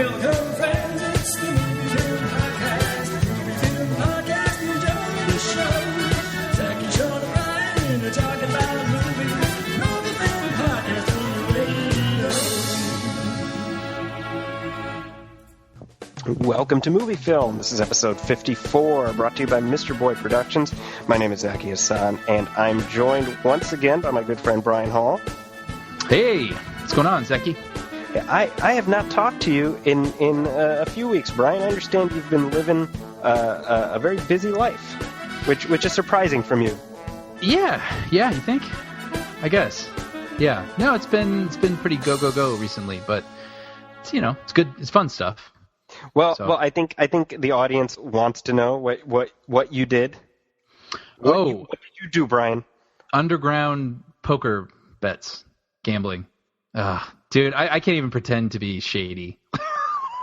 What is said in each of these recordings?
Welcome, friends, it's the MovieFilm Podcast. MovieFilm Podcast, enjoy the show. Zach and Sean and Ryan are talking about movies. MovieFilm Podcast on the radio. Welcome to Movie Film. This is episode 54, brought to you by Mr. Boy Productions. My name is Zaki Hassan, and I'm joined once again by my good friend Brian Hall. Hey, what's going on, Zaki? I have not talked to you in a few weeks, Brian. I understand you've been living a very busy life, which is surprising from you. Yeah, you think? I guess. Yeah. No, it's been pretty go recently, but it's, it's good. It's fun stuff. Well, I think the audience wants to know what you did. What did you do, Brian? Underground poker bets, gambling. Dude, I can't even pretend to be shady.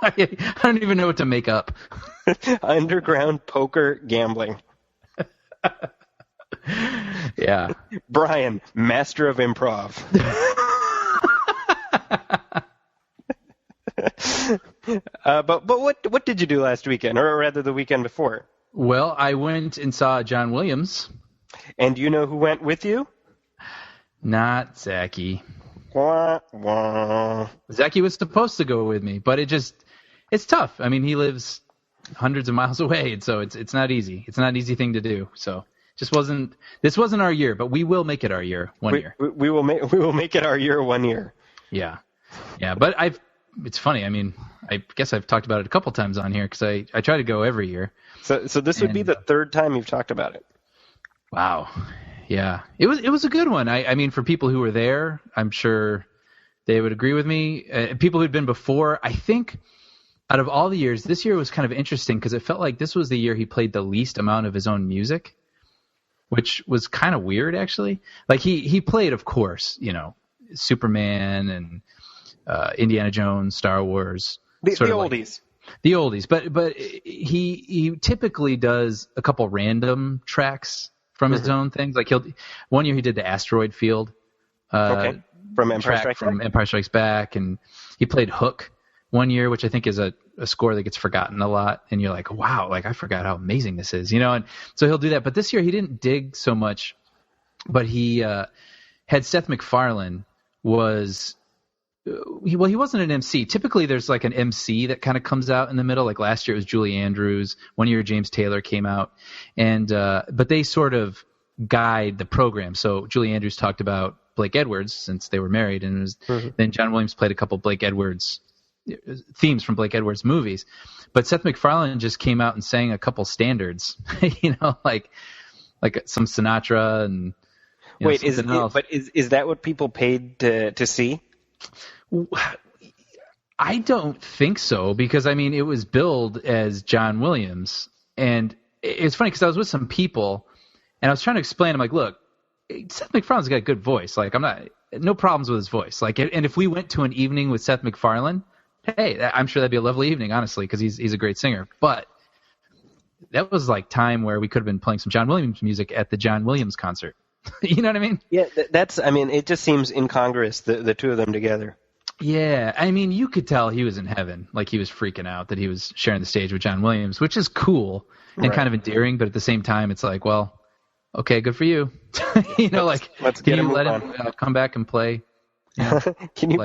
I don't even know what to make up. Underground poker gambling. Yeah. Brian, master of improv. But what did you do last weekend, or rather the weekend before? Well, I went and saw John Williams. And do you know who went with you? Not Zaki. Wah, wah. Zaki was supposed to go with me, but it's tough. I mean, he lives hundreds of miles away, and so it's not easy. It's not an easy thing to do. So this wasn't our year, but we will make it our year one year. We will make it our year 1 year. Yeah, but it's funny. I mean, I guess I've talked about it a couple times on here because I try to go every year. So this would be the third time you've talked about it. Wow. Yeah, it was a good one. I mean, for people who were there, I'm sure they would agree with me. People who'd been before, I think, out of all the years, this year was kind of interesting because it felt like this was the year he played the least amount of his own music, which was kind of weird, actually. Like he played, of course, Superman and Indiana Jones, Star Wars, the oldies. The oldies, but he typically does a couple random tracks from his own things. Like one year he did the Asteroid Field from Empire Strikes Back, and he played Hook one year, which I think is a score that gets forgotten a lot, and you're like, wow, like I forgot how amazing this is, and so he'll do that. But this year he didn't dig so much, but he had Seth MacFarlane he wasn't an MC. Typically there's like an MC that kind of comes out in the middle. Like last year it was Julie Andrews. One year James Taylor came out, and but they sort of guide the program. So Julie Andrews talked about Blake Edwards since they were married, and then John Williams played a couple Blake Edwards themes from Blake Edwards movies. But Seth MacFarlane just came out and sang a couple standards, like some Sinatra and wait, is that what people paid to see? I don't think so, because I mean it was billed as John Williams, and it's funny because I was with some people and I was trying to explain. I'm like, look, Seth MacFarlane's got a good voice. Like no problems with his voice. Like, and if we went to an evening with Seth MacFarlane, hey, I'm sure that'd be a lovely evening, honestly, because he's a great singer. But that was like time where we could have been playing some John Williams music at the John Williams concert. You know what I mean? Yeah, it just seems incongruous, the two of them together. Yeah, I mean, you could tell he was in heaven, like he was freaking out that he was sharing the stage with John Williams, which is cool and kind of endearing, but at the same time, it's like, well, okay, good for you. Let's get him. Let him come back and play? Can you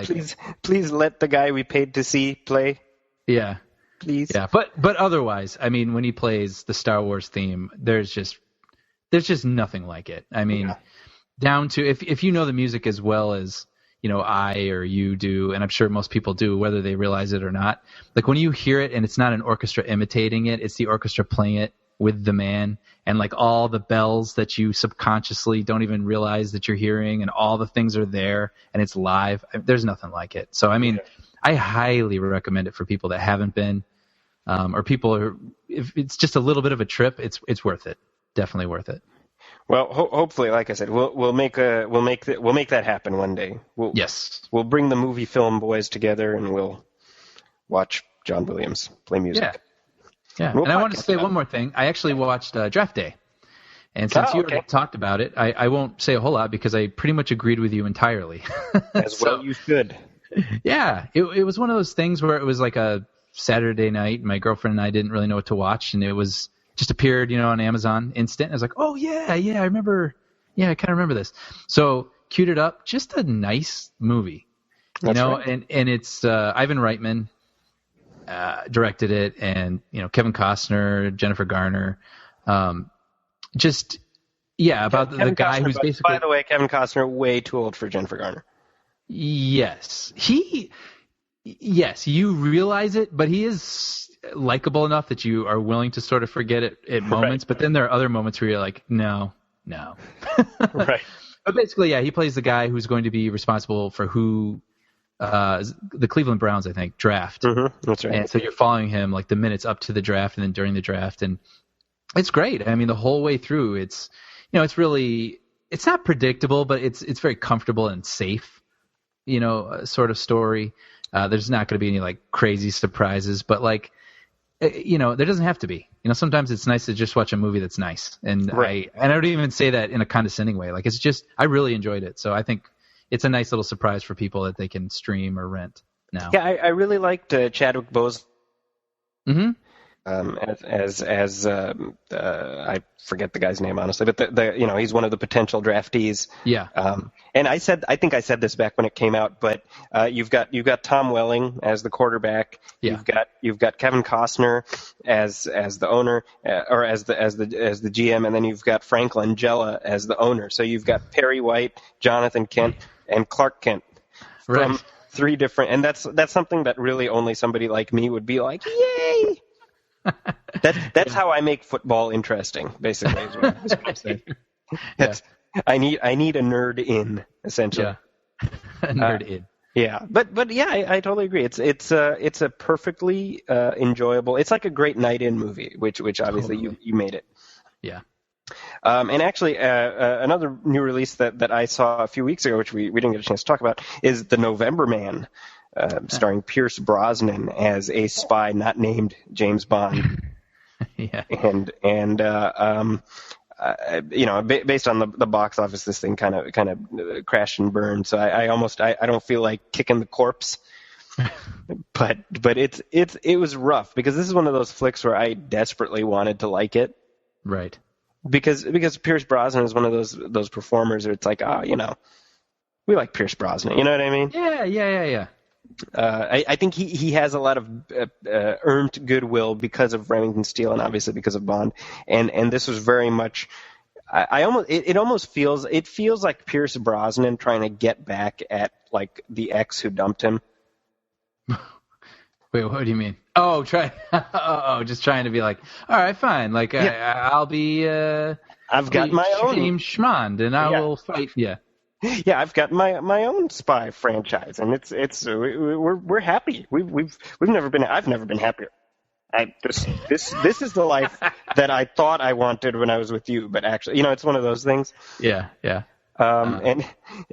please let the guy we paid to see play? Yeah, please. Yeah, but otherwise, I mean, when he plays the Star Wars theme, there's just nothing like it. I mean, down to if you know the music as well as I or you do, and I'm sure most people do, whether they realize it or not. Like when you hear it and it's not an orchestra imitating it, it's the orchestra playing it with the man, and like all the bells that you subconsciously don't even realize that you're hearing, and all the things are there, and it's live. There's nothing like it. So I mean, I highly recommend it for people that haven't been, or people if it's just a little bit of a trip, it's worth it. Definitely worth it. Well, hopefully, like I said, we'll make that happen one day. We'll bring the movie film boys together and we'll watch John Williams play music. Yeah. And I want to say one more thing. I actually watched Draft Day, and since you already talked about it, I won't say a whole lot because I pretty much agreed with you entirely. Well, you should. Yeah, it was one of those things where it was like a Saturday night. My girlfriend and I didn't really know what to watch, and it was just appeared, on Amazon Instant. I was like, oh yeah, I remember. Yeah, I kind of remember this. So queued it up. Just a nice movie, That's right. and it's Ivan Reitman directed it, and Kevin Costner, Jennifer Garner, about the guy Costner, who's basically. By the way, Kevin Costner way too old for Jennifer Garner. Yes, you realize it, but he is likable enough that you are willing to sort of forget it at moments. Right. But then there are other moments where you're like, no. Right. But basically, he plays the guy who's going to be responsible for who the Cleveland Browns, I think, draft. Mm-hmm. That's right. And so you're following him like the minutes up to the draft and then during the draft, and it's great. I mean, the whole way through, it's it's really, it's not predictable, but it's very comfortable and safe. Sort of story. There's not going to be any like crazy surprises, but like, there doesn't have to be. Sometimes it's nice to just watch a movie that's nice. And right. I don't even say that in a condescending way. Like, it's just, I really enjoyed it. So I think it's a nice little surprise for people that they can stream or rent now. Yeah, I really liked Chadwick Boseman. Mm-hmm. As I forget the guy's name honestly, but he's one of the potential draftees. Yeah. And I think I said this back when it came out, but you've got Tom Welling as the quarterback. Yeah. You've got Kevin Costner as the owner or as the GM, and then you've got Frank Langella as the owner. So you've got Perry White, Jonathan Kent, and Clark Kent from three different. And that's something that really only somebody like me would be like, yay. That's how I make football interesting, basically. Is what I'm saying. I need a nerd in, essentially. Yeah. A nerd in. Yeah, but yeah, I totally agree. It's a perfectly enjoyable. It's like a great night in movie, which obviously you made it. Yeah. And actually, another new release that I saw a few weeks ago, which we didn't get a chance to talk about, is The November Man. Starring Pierce Brosnan as a spy not named James Bond. Yeah. And based on the box office, this thing kind of crashed and burned. So I don't feel like kicking the corpse. but it was rough because this is one of those flicks where I desperately wanted to like it. Right. Because Pierce Brosnan is one of those performers where it's like, we like Pierce Brosnan. You know what I mean? Yeah. I think he has a lot of earned goodwill because of Remington Steele and obviously because of Bond, and this was very much. It almost feels like Pierce Brosnan trying to get back at like the ex who dumped him. Wait, what do you mean? Oh, just trying to be like, all right, fine. Like I'll be. I've got my own James Schmond, and I will fight. Yeah. Yeah, I've got my own spy franchise, and we're happy. I've never been happier. This is the life that I thought I wanted when I was with you, but actually, it's one of those things. Yeah. And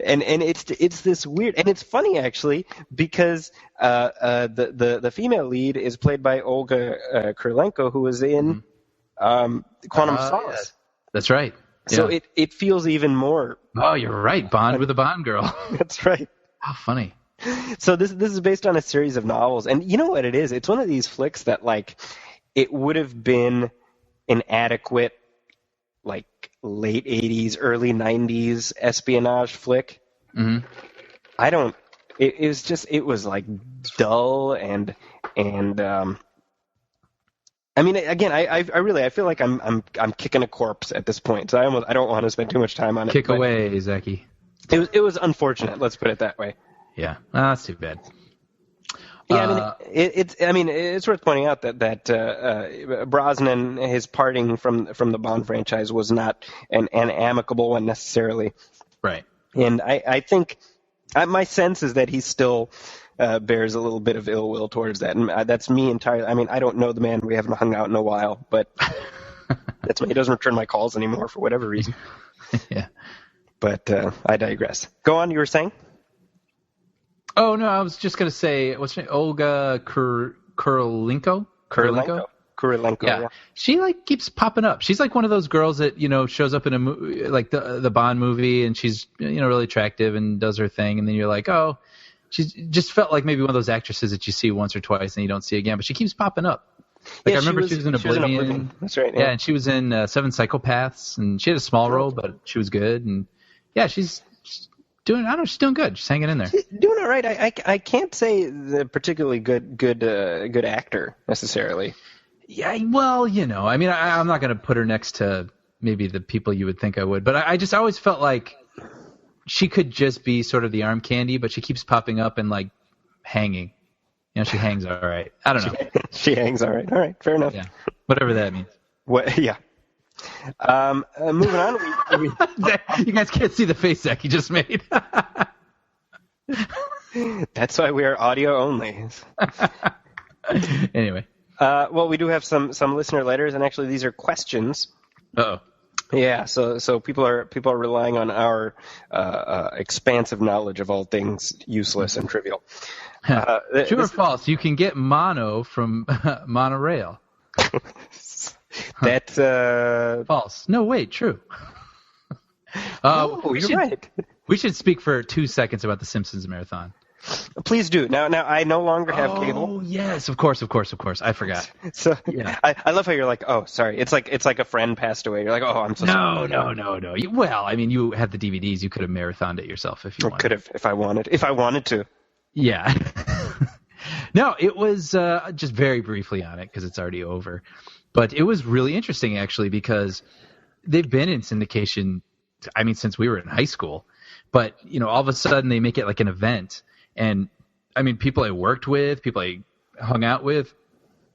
it's this weird, and it's funny actually because the female lead is played by Olga Kurylenko, who was in Quantum of Solace. Yeah. That's right. So it feels even more. Oh, you're right. Bond with a Bond girl. That's right. How funny. So this is based on a series of novels, and you know what it is? It's one of these flicks that like it would have been an adequate like late 80s, early 90s espionage flick. Mm-hmm. It was like dull and I mean, again, I feel like I'm kicking a corpse at this point, so I don't want to spend too much time on it. Kick away, Zachy. It was unfortunate. Let's put it that way. Yeah, that's too bad. Yeah, it's worth pointing out that Brosnan, his parting from the Bond franchise was not an amicable one necessarily. Right. And I think my sense is that he still bears a little bit of ill will towards that, and that's me entirely. I mean, I don't know the man. We haven't hung out in a while, but that's why he doesn't return my calls anymore for whatever reason. Yeah. But I digress. Go on. You were saying? Oh no, I was just gonna say, what's her name? Olga Kurylenko. Yeah. She like keeps popping up. She's like one of those girls that shows up in a movie like the Bond movie, and she's really attractive and does her thing, and then you're like, oh, She just felt like maybe one of those actresses that you see once or twice and you don't see again, but she keeps popping up. Like, I remember she was in Oblivion. That's right. Yeah, and she was in Seven Psychopaths, and she had a small role, but she was good. And yeah, she's doing. I don't know. She's doing good. She's hanging in there. She's doing all right. I can't say the particularly good actor necessarily. Yeah, well, I mean, I'm not going to put her next to maybe the people you would think I would, but I always felt like she could just be sort of the arm candy, but she keeps popping up and like hanging. She hangs all right. I don't know. She hangs all right. All right, fair enough. Yeah, whatever that means. What? Yeah. Moving on. You guys can't see the face Zach he just made. That's why we are audio only. Anyway. Well, we do have some listener letters, and actually these are questions. Uh-oh. Yeah, so people are relying on our expansive knowledge of all things useless and trivial. True or false? You can get mono from monorail. That's false. No, wait, true. You're right. We should speak for 2 seconds about the Simpsons marathon. Please do. Now I no longer have cable. Oh yes, of course. I forgot. So yeah. I love how you're like, oh, sorry. It's like a friend passed away. You're like, oh, I'm so sorry. No. Well, I mean, you have the DVDs. You could have marathoned it yourself if you wanted. Could have if I wanted to. Yeah. No, it was just very briefly on it because it's already over. But it was really interesting actually because they've been in syndication. I mean, since we were in high school. But all of a sudden they make it like an event. And, I mean, people I worked with, people I hung out with,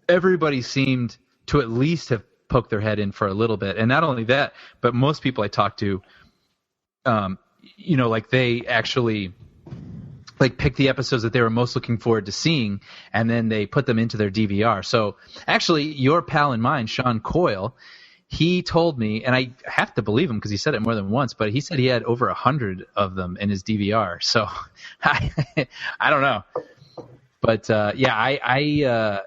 everybody seemed to at least have poked their head in for a little bit. And not only that, but most people I talked to, like they actually like picked the episodes that they were most looking forward to seeing, and then they put them into their DVR. So actually, your pal and mine, Sean Coyle, he told me, and I have to believe him because he said it more than once, but he said he had over 100 of them in his DVR. So I don't know. But I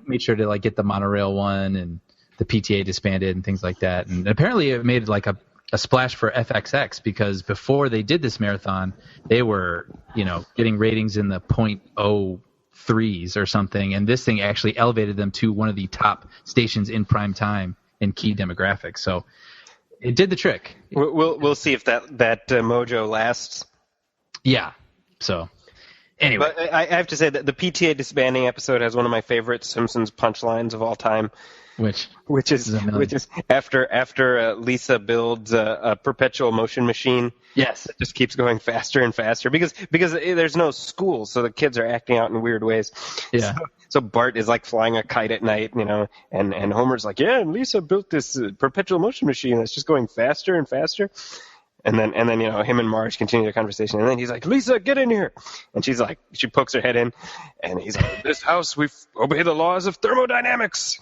made sure to like get the monorail one and the PTA disbanded and things like that. And apparently it made like a splash for FXX because before they did this marathon, they were, getting ratings in the 0.03s or something. And this thing actually elevated them to one of the top stations in prime time in key demographics. So it did the trick. We'll see if that mojo lasts. Yeah. So anyway, but I have to say that the PTA disbanding episode has one of my favorite Simpsons punchlines of all time. Which is after Lisa builds a perpetual motion machine. Yes, it just keeps going faster and faster because there's no school, so the kids are acting out in weird ways. Yeah. So Bart is like flying a kite at night, and Homer's like, yeah, and Lisa built this perpetual motion machine that's just going faster and faster. And then him and Marge continue the conversation, and then he's like, Lisa, get in here, and she's like, she pokes her head in, and he's like, this house we obey the laws of thermodynamics.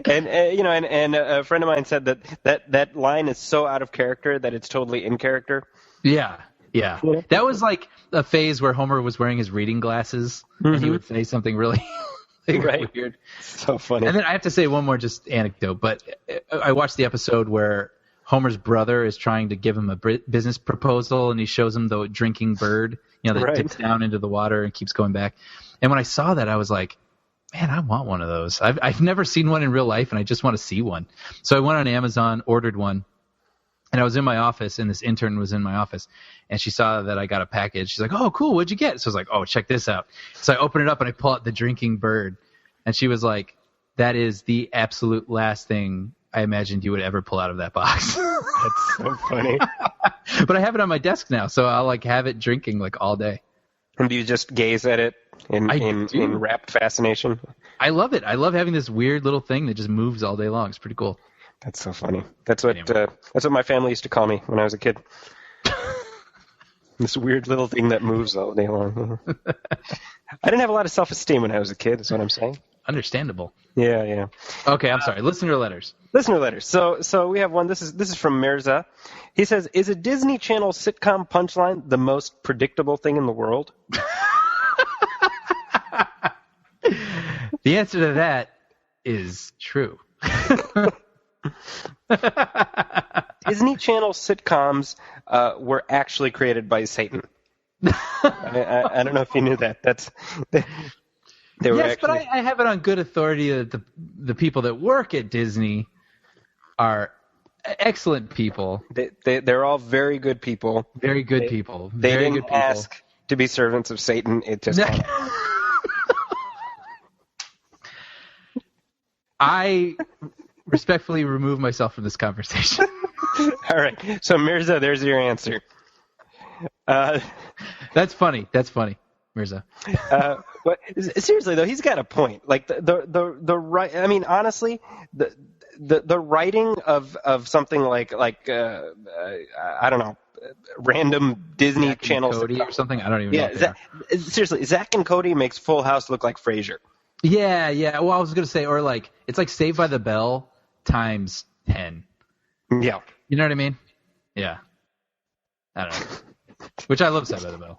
And a friend of mine said that line is so out of character that it's totally in character. Yeah. That was like a phase where Homer was wearing his reading glasses, and he would say something really weird. So funny. And then I have to say one more just anecdote, but I watched the episode where Homer's brother is trying to give him a business proposal, and he shows him the drinking bird, that dips down into the water and keeps going back. And when I saw that, I was like, man, I want one of those. I've never seen one in real life, and I just want to see one. So I went on Amazon, ordered one, and I was in my office, and this intern was in my office, and she saw that I got a package. She's like, oh, cool, what'd you get? So I was like, oh, check this out. So I open it up, and I pull out the drinking bird, and she was like, that is the absolute last thing I imagined you would ever pull out of that box. That's so funny. But I have it on my desk now, so I'll like have it drinking like all day. And do you just gaze at it in rapt fascination? I love it. I love having this weird little thing that just moves all day long. It's pretty cool. That's so funny. That's what my family used to call me when I was a kid. This weird little thing that moves all day long. I didn't have a lot of self-esteem when I was a kid, is what I'm saying. Understandable. Yeah. Okay, I'm sorry. Listener letters. So we have one. This is from Mirza. He says, is a Disney Channel sitcom punchline the most predictable thing in the world? The answer to that is true. Disney Channel sitcoms were actually created by Satan. I don't know if you knew that. They were yes, actually... but I have it on good authority that the people that work at Disney are excellent people. They're all very good people. Very good people. They very didn't good people. ask to be servants of Satan. It just happened. I respectfully remove myself from this conversation. All right. So, Mirza, there's your answer. That's funny. That's funny, Mirza. But seriously, though, he's got a point. Like, the right. I mean, honestly, the writing of something like I don't know, random Disney Zack Channel and Cody or something. I don't even know. Seriously, Zack and Cody makes Full House look like Frasier. Yeah. Well, I was gonna say, or like it's like Saved by the Bell times 10. Yeah. You know what I mean? Yeah. I don't know. Which I love Saved by the Bell.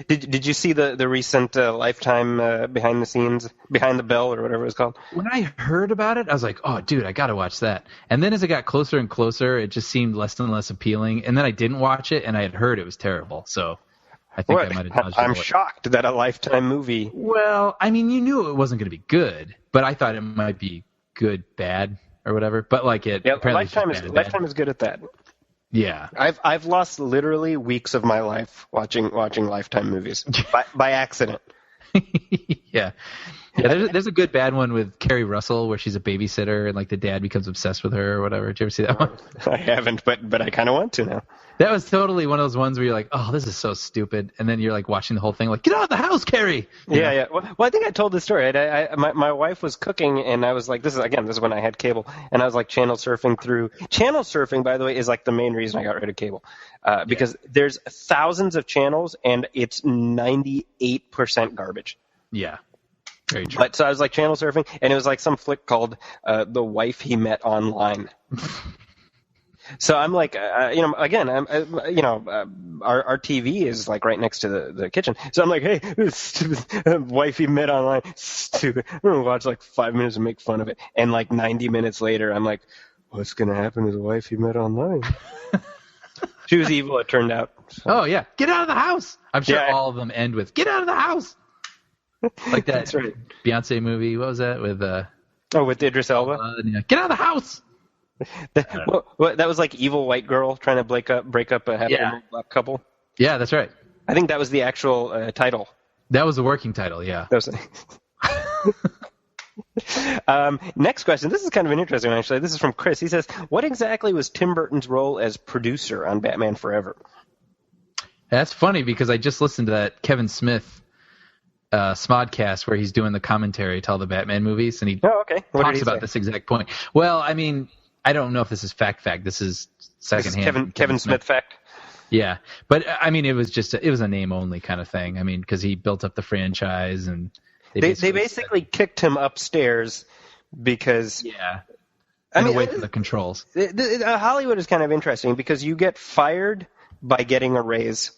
Did you see the recent Lifetime behind the bell or whatever it was called? When I heard about it, I was like, oh, dude, I got to watch that. And then as it got closer and closer, it just seemed less and less appealing. And then I didn't watch it, and I had heard it was terrible. So I think I might have dodged I'm a bullet. shocked that a Lifetime movie... Well, I mean, you knew it wasn't going to be good, but I thought it might be good, bad, or whatever. But like it... Yeah, Lifetime is good at that. Yeah. I've lost literally weeks of my life watching Lifetime movies by accident. Yeah. There's a good bad one with Kerry Russell where she's a babysitter and like the dad becomes obsessed with her or whatever. Did you ever see that one? I haven't, but I kind of want to now. That was totally one of those ones where you're like, oh, this is so stupid, and then you're like watching the whole thing like, get out of the house, Kerry. Yeah. Well, I think I told this story. My wife was cooking, and I was like, this is when I had cable, and I was like channel surfing through. Channel surfing, by the way, is like the main reason I got rid of cable, because there's thousands of channels, and it's 98% garbage. Yeah. Very true. But so I was like channel surfing, and it was like some flick called The Wife He Met Online. So I'm like, our TV is like right next to the kitchen. So I'm like, hey, this stupid wife he met online, stupid. I'm gonna watch like 5 minutes and make fun of it. And like 90 minutes later, I'm like, what's gonna happen to the wife he met online? She was evil, it turned out. So. Oh yeah, get out of the house. I'm sure all of them end with "get out of the house." Like that That's right. Beyonce movie. What was that with? With Idris Elba. Get out of the house. That was like evil white girl trying to break up a happy black couple. Yeah, that's right. I think that was the actual title. That was the working title. Yeah. Next question. This is kind of an interesting one, actually. This is from Chris. He says, what exactly was Tim Burton's role as producer on Batman Forever? That's funny because I just listened to that Kevin Smith Smodcast where he's doing the commentary to all the Batman movies, and he talks about this exact point. Well, I mean, I don't know if this is fact. This is secondhand. This is Kevin Smith fact. Yeah, but I mean, it was a name only kind of thing. I mean, because he built up the franchise, and they basically kicked him upstairs because away from the controls. Hollywood is kind of interesting because you get fired by getting a raise.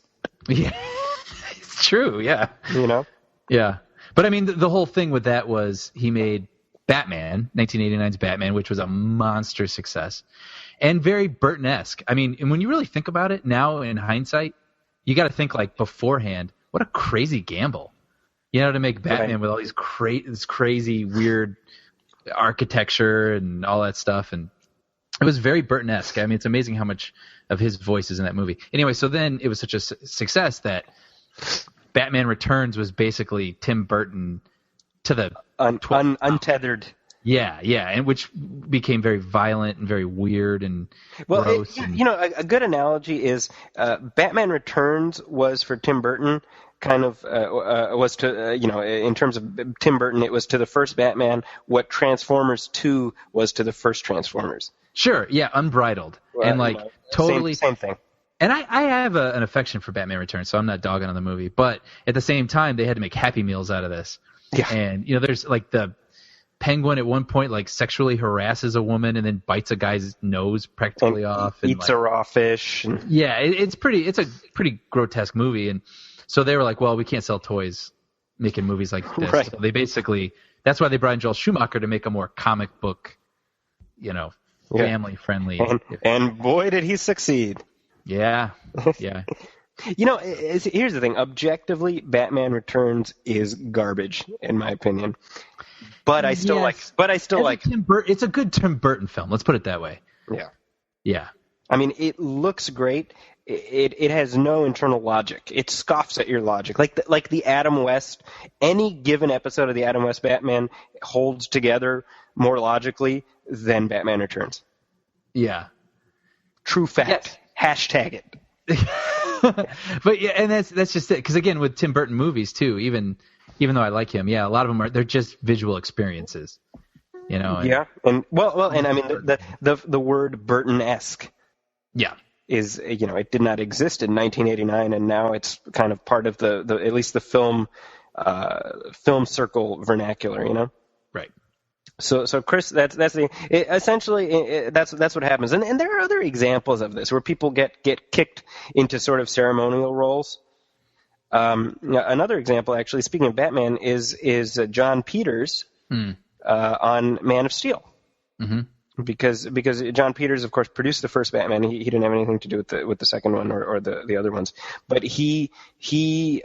Yeah, it's true. Yeah, you know. Yeah, but I mean, the whole thing with that was he made Batman, 1989's Batman, which was a monster success and very Burton-esque. I mean, and when you really think about it now in hindsight, you got to think like beforehand, what a crazy gamble, to make Batman with all these this crazy, weird architecture and all that stuff. And it was very Burton-esque. I mean, it's amazing how much of his voice is in that movie. Anyway, so then it was such a success that Batman Returns was basically Tim Burton to the untethered. Yeah, and which became very violent and very weird and gross. A good analogy is Batman Returns was for Tim Burton kind of was to in terms of Tim Burton, it was to the first Batman what Transformers 2 was to the first Transformers. Sure, yeah, unbridled and totally same thing. And I have an affection for Batman Returns, so I'm not dogging on the movie. But at the same time, they had to make Happy Meals out of this. Yeah. And, there's like the Penguin at one point like sexually harasses a woman and then bites a guy's nose practically off. And eats a raw fish. Yeah, it's a pretty grotesque movie. And so they were like, well, we can't sell toys making movies like this. Right. So they basically, that's why they brought in Joel Schumacher to make a more comic book, family friendly. And boy, did he succeed. Yeah. Yeah. Here's the thing. Objectively, Batman Returns is garbage, in my opinion. But I still like. It's a good Tim Burton film. Let's put it that way. Yeah. Yeah. I mean, it looks great. It has no internal logic. It scoffs at your logic. Like the Adam West. Any given episode of the Adam West Batman holds together more logically than Batman Returns. Yeah. True fact. Yes. Hashtag it. But yeah, and that's just it. Because again, with Tim Burton movies too, even though I like him, yeah, a lot of them they're just visual experiences, Yeah, and I mean the word Burton-esque. Yeah. Is it did not exist in 1989, and now it's kind of part of the at least the film circle vernacular, Right. So Chris, that's essentially that's what happens, and there are other examples of this where people get kicked into sort of ceremonial roles. Another example, actually, speaking of Batman, is John Peters on Man of Steel. Mm-hmm. Because John Peters, of course, produced the first Batman. He didn't have anything to do with the second one or the other ones. But he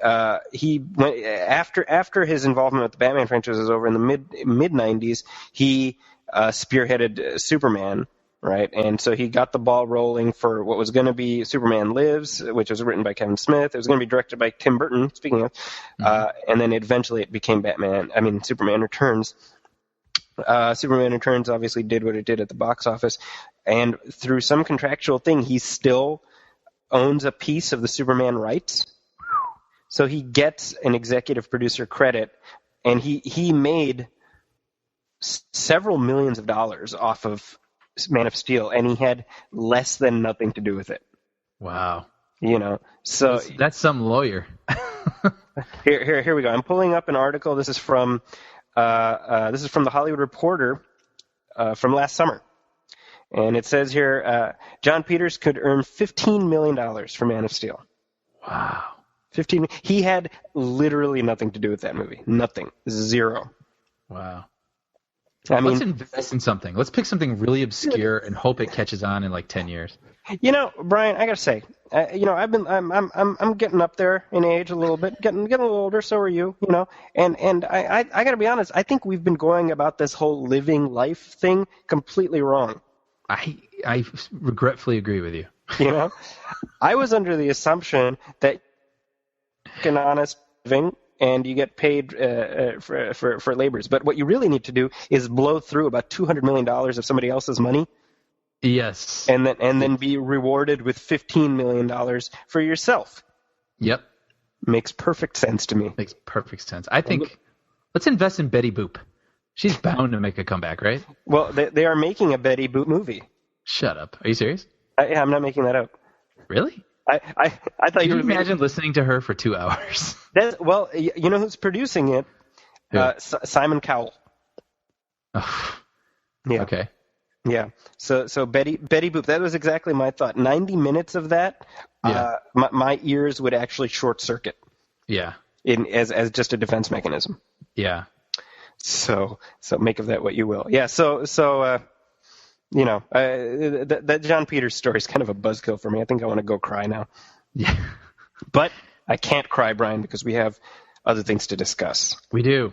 went after his involvement with the Batman franchise was over in the mid 90s. He spearheaded Superman, right? And so he got the ball rolling for what was going to be Superman Lives, which was written by Kevin Smith. It was going to be directed by Tim Burton. Speaking of, and then eventually it became Superman Returns. Superman Returns obviously did what it did at the box office, and through some contractual thing, he still owns a piece of the Superman rights. So he gets an executive producer credit, and he made several millions of dollars off of Man of Steel, and he had less than nothing to do with it. Wow. So that's some lawyer. Here we go. I'm pulling up an article. This is from the Hollywood Reporter from last summer. And it says here, John Peters could earn $15 million for Man of Steel. Wow. 15. He had literally nothing to do with that movie. Nothing. Zero. Wow. Let's invest in something. Let's pick something really obscure and hope it catches on in like 10 years. Brian, I gotta say, I'm getting up there in age a little bit, getting a little older. So are you, and I gotta be honest. I think we've been going about this whole living life thing completely wrong. I regretfully agree with you. I was under the assumption that an honest living and you get paid for labors. But what you really need to do is blow through about $200 million of somebody else's money. Yes. And then be rewarded with $15 million for yourself. Yep. Makes perfect sense to me. Makes perfect sense. I think let's invest in Betty Boop. She's bound to make a comeback, right? Well, they are making a Betty Boop movie. Shut up. Are you serious? I'm not making that up. Really? I thought Can you imagine listening to her for 2 hours? You know who's producing it? Simon Cowell. Oh. Yeah. Okay. Yeah. So Betty Boop. That was exactly my thought. 90 minutes of that. Yeah. My ears would actually short circuit. Yeah. As just a defense mechanism. Yeah. So make of that what you will. Yeah. So that John Peters story is kind of a buzzkill for me. I think I want to go cry now. Yeah. But I can't cry, Brian, because we have other things to discuss. We do.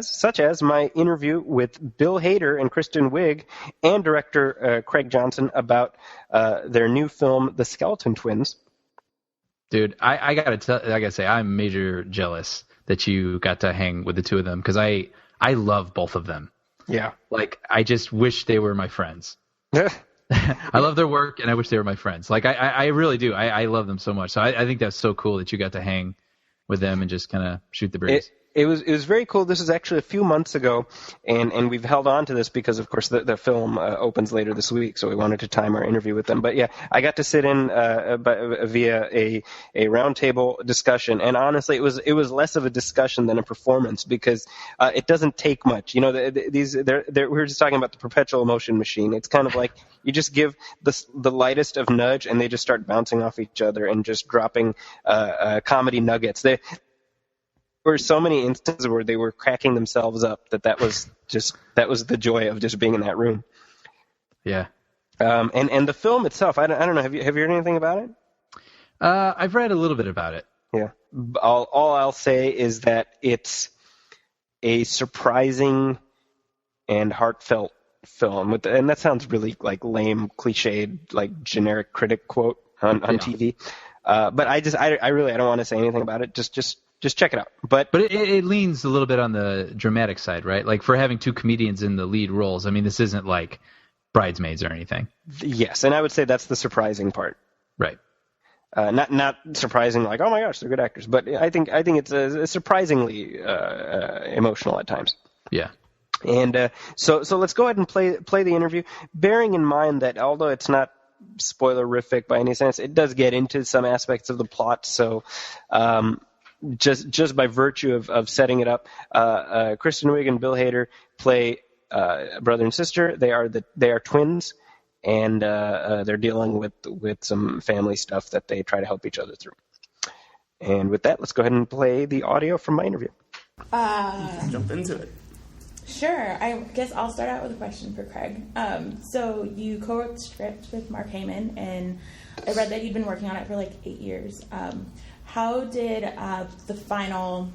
Such as my interview with Bill Hader and Kristen Wiig and director Craig Johnson about their new film, The Skeleton Twins. Dude, I gotta say, I'm major jealous that you got to hang with the two of them because I love both of them. Yeah. Like, I just wish they were my friends. I love their work, and I wish they were my friends. Like, I really do. I love them so much. So I think that's so cool that you got to hang with them and just kind of shoot the breeze. It was very cool. This was actually a few months ago, and we've held on to this because, of course, the film opens later this week, so we wanted to time our interview with them. But yeah, I got to sit in via a roundtable discussion, and honestly, it was less of a discussion than a performance because it doesn't take much. We were just talking about the perpetual motion machine. It's kind of like you just give the lightest of nudge, and they just start bouncing off each other and just dropping comedy nuggets. There were so many instances where they were cracking themselves up that was the joy of just being in that room. Yeah. And the film itself, I don't know. Have you heard anything about it? I've read a little bit about it. Yeah. All I'll say is that it's a surprising and heartfelt film, and that sounds really like lame, cliched, like generic critic quote on TV. But I don't want to say anything about it. Just check it out. But it leans a little bit on the dramatic side, right? Like for having two comedians in the lead roles. I mean, this isn't like Bridesmaids or anything. Yes, and I would say that's the surprising part. Right. Not surprising, like, oh my gosh, they're good actors, but I think it's surprisingly emotional at times. Yeah. And so let's go ahead and play the interview, bearing in mind that although it's not spoilerific by any sense, it does get into some aspects of the plot. So just by virtue of setting it up, Kristen Wiig and Bill Hader play brother and sister. They are twins. And they're dealing with some family stuff that they try to help each other through. And with that, let's go ahead and play the audio from my interview. Jump into it. Sure. I guess I'll start out with a question for Craig. So you co-wrote the script with Mark Heyman, and I read that you'd been working on it for like 8 years. How did the final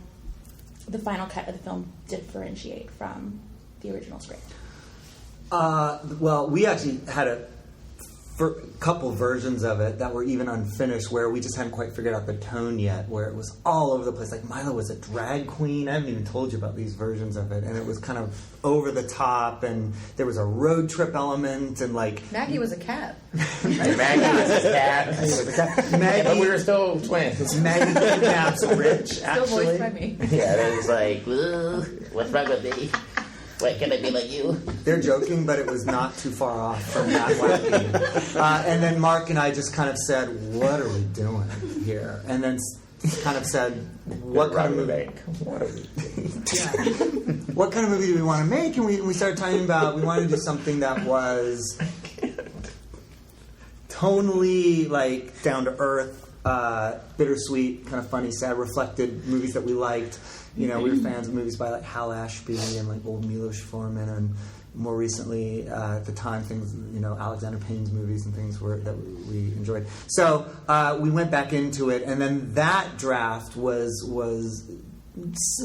cut of the film differentiate from the original script? Well, we actually had a couple versions of it that were even unfinished, where we just hadn't quite figured out the tone yet, where it was all over the place. Like, Milo was a drag queen. I haven't even told you about these versions of it. And it was kind of over the top, and there was a road trip element, and like... Maggie was a cat. Maggie was a cat. Maggie, but we were still twins. Maggie kidnaps Rich, actually. Still voiced by me. Yeah, it was like, what's wrong with me? Wait, can I be like you? They're joking, but it was not too far off from that wacky. And then Mark and I just kind of said, what are we doing here? And then kind of said, what kind of movie? What are we doing? Yeah. What kind of movie do we want to make? And we started talking about, we wanted to do something that was tonally, like, down to earth, bittersweet, kind of funny, sad, reflected movies that we liked. You know, we were fans of movies by like Hal Ashby and like old Milos Forman, and more recently, at the time, things, you know, Alexander Payne's movies and things that we enjoyed. So we went back into it, and then that draft was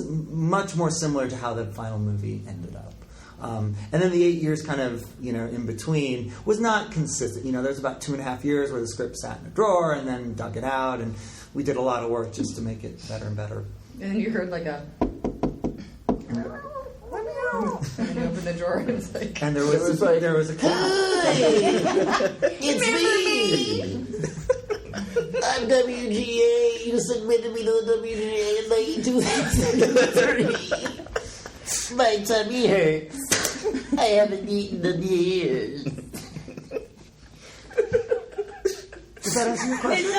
much more similar to how the final movie ended up. And then the 8 years kind of, you know, in between was not consistent. You know, there's about 2.5 years where the script sat in a drawer and then dug it out, and we did a lot of work just to make it better and better. And then you heard like a... Let me out! And then you opened the drawer and it's like... And there was a cat. It's me! I'm WGA. You submitted me to the WGA in late 2003. My tummy hurts. I haven't eaten in years. Does that answer your question?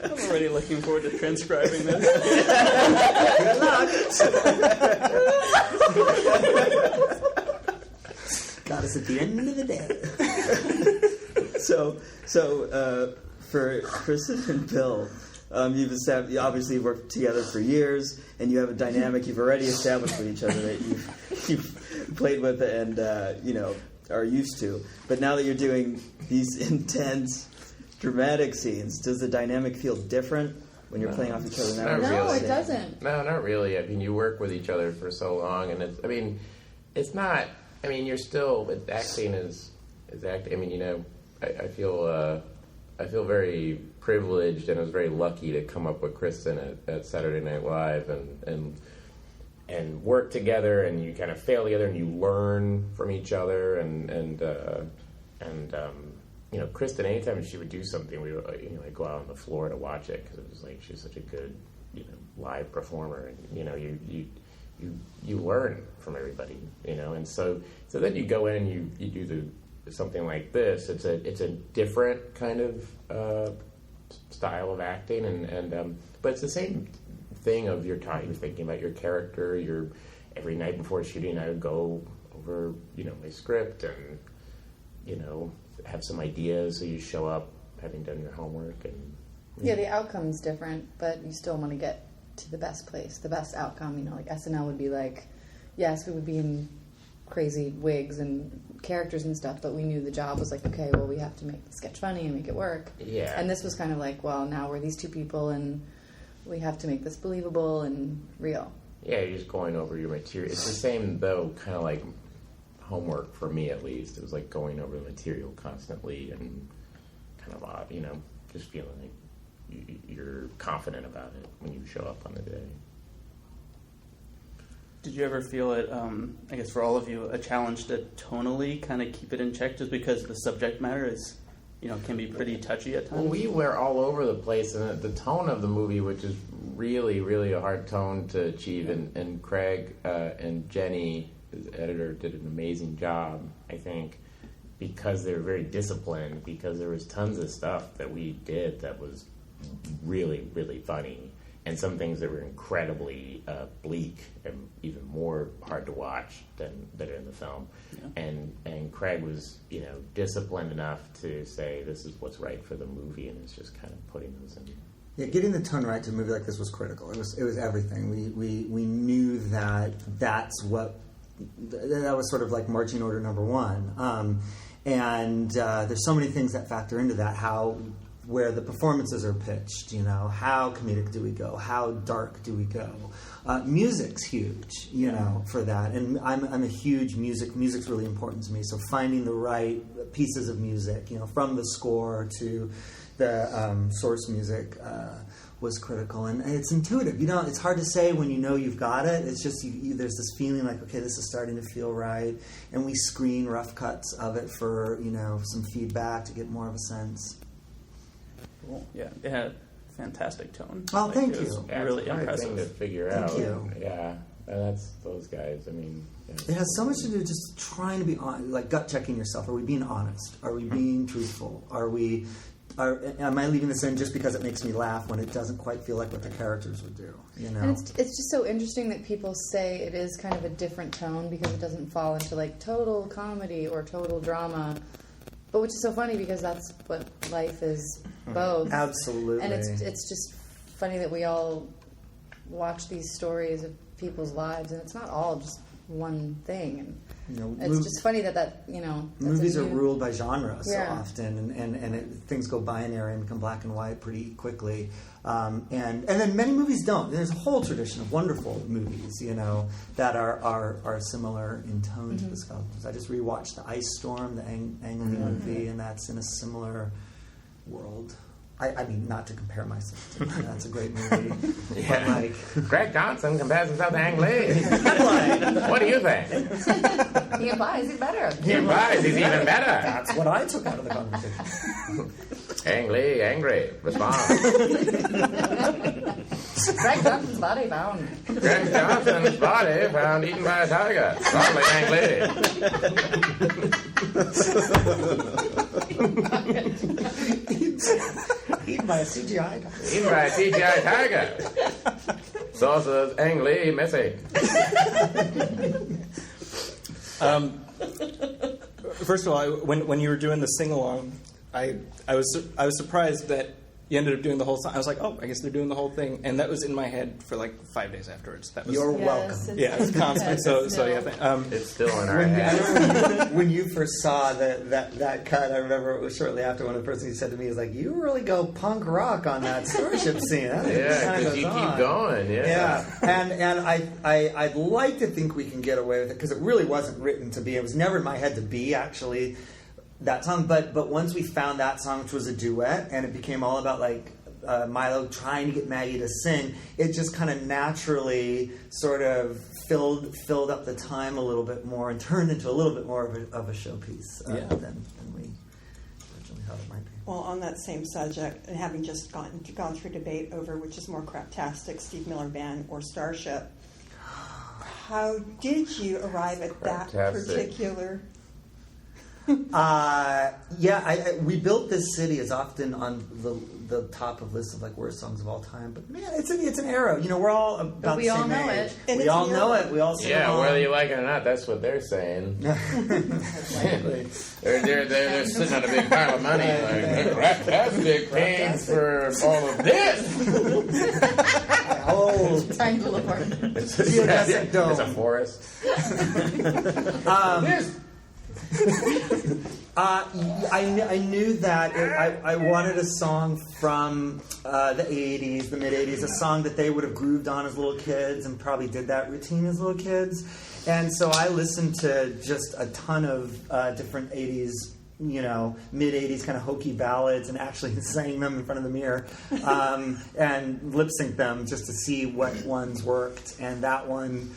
I'm already looking forward to transcribing this. Good luck. Got us at the end of the day. So for Kristen and Bill, you obviously worked together for years, and you have a dynamic you've already established with each other that you've played with and are used to. But now that you're doing these intense, dramatic scenes, does the dynamic feel different when you're playing off each other now? Not No, really. it doesn't. No, not really. I mean, you work with each other for so long, and it's not. I mean, you're still acting is acting. I mean, I feel very privileged, and I was very lucky to come up with Kristen at Saturday Night Live, and work together, and you kind of fail together, and you learn from each other, and Kristen, anytime she would do something, we would like go out on the floor to watch it, because it was like she's such a good live performer, and you learn from everybody, and so then you go in and you do something like this. It's a different kind of style of acting, and but it's the same thing of you're thinking about your character. Every night before shooting, I would go over my script and have some ideas, so you show up having done your homework, and Yeah, the outcome's different, but you still want to get to the best place, the best outcome. Like SNL would be like, yes, we would be in crazy wigs and characters and stuff, but we knew the job was like, okay, well, we have to make the sketch funny and make it work. Yeah. And this was kind of like, well, now we're these two people and we have to make this believable and real. Yeah, you're just going over your material. It's the same, though, kind of like homework for me, at least. It was like going over the material constantly and kind of odd, you know, just feeling like you're confident about it when you show up on the day. Did you ever feel it, I guess for all of you, a challenge to tonally kind of keep it in check just because the subject matter is, you know, can be pretty touchy at times? Well, we were all over the place, and the tone of the movie, which is really, really a hard tone to achieve, and Craig and Jenny, his editor, did an amazing job, I think, because they were very disciplined, because there was tons of stuff that we did that was really, really funny, and some things that were incredibly bleak and even more hard to watch than that are in the film. Yeah. And Craig was, you know, disciplined enough to say this is what's right for the movie, and it's just kind of putting those in. Yeah, getting the tone right to a movie like this was critical. It was everything. We knew that that was sort of like marching order number one. And there's so many things that factor into that. Where the performances are pitched, you know, how comedic do we go? How dark do we go? Music's huge, you know, for that. And I'm a huge music's really important to me. So finding the right pieces of music, you know, from the score to the source music was critical. And it's intuitive. You know, it's hard to say when you know you've got it. It's just there's this feeling like, okay, this is starting to feel right. And we screen rough cuts of it for, you know, some feedback to get more of a sense. Cool. Yeah, it had a fantastic tone. Oh, thank you. Yeah, really it's a hard impressive thing to figure Thank out. you. Yeah, and that's those guys. I mean, yeah. It has so much to do with just trying to be like gut checking yourself. Are we being honest? Are we being truthful? Am I leaving this in just because it makes me laugh when it doesn't quite feel like what the characters would do? You know, And it's just so interesting that people say it is kind of a different tone because it doesn't fall into like total comedy or total drama. But which is so funny because that's what life is, both. Absolutely. And it's just funny that we all watch these stories of people's lives, and it's not all just one thing. And you know, it's just funny that you know. Movies are ruled by genre so Yeah. often, and things go binary and become black and white pretty quickly. And then many movies don't. There's a whole tradition of wonderful movies, you know, that are similar in tone to the sculptures. I just rewatched The Ice Storm, the Ang Lee movie, and that's in a similar world. I mean, not to compare myself to that. That's a great movie. Yeah. But like, Greg Johnson compares himself to Ang Lee. What do you think? He implies he's better. He implies he's even better. that's what I took out of the conversation. Ang Lee, angry. Respond. Greg Johnson's body found. Greg Johnson's body found eaten by a tiger. Probably Ang Lee. Eaten by a CGI tiger. Eaten by a CGI tiger. Sources Ang Lee missing. First of all, when you were doing the sing along, I was surprised that you ended up doing the whole song. I was like, oh, I guess they're doing the whole thing, and that was in my head for like 5 days afterwards. That was You're welcome. yeah, it's constant. So yeah. It's still in our head. When you first saw that cut, I remember it was shortly after one of the persons you said to me is like, you really go punk rock on that starship scene. That Yeah, kinda because you goes keep on. going. Yeah. And I'd like to think we can get away with it because it really wasn't written to be. It was never in my head to be actually that song. But once we found that song, which was a duet, and it became all about like Milo trying to get Maggie to sing, it just kind of naturally sort of filled up the time a little bit more and turned into a little bit more of a showpiece than we originally thought it might be. Well, on that same subject, and having just gone through debate over which is more craptastic, Steve Miller Band or Starship, how did you arrive at that Craptastic. particular We built this city is often on the top of lists of like worst songs of all time. But man, it's an era. You know, we're all about the same age. We all know it. We all sing along. Whether you like it or not, that's what they're saying. they're sitting on a big pile of money. Like, Kraftastic paid for all of this. Triangle apart. It's a forest. I knew that I wanted a song from the 80s, the mid-80s, a song that they would have grooved on as little kids and probably did that routine as little kids. And so I listened to just a ton of different 80s, you know, mid-80s kind of hokey ballads and actually sang them in front of the mirror and lip-synced them just to see what ones worked. And that one...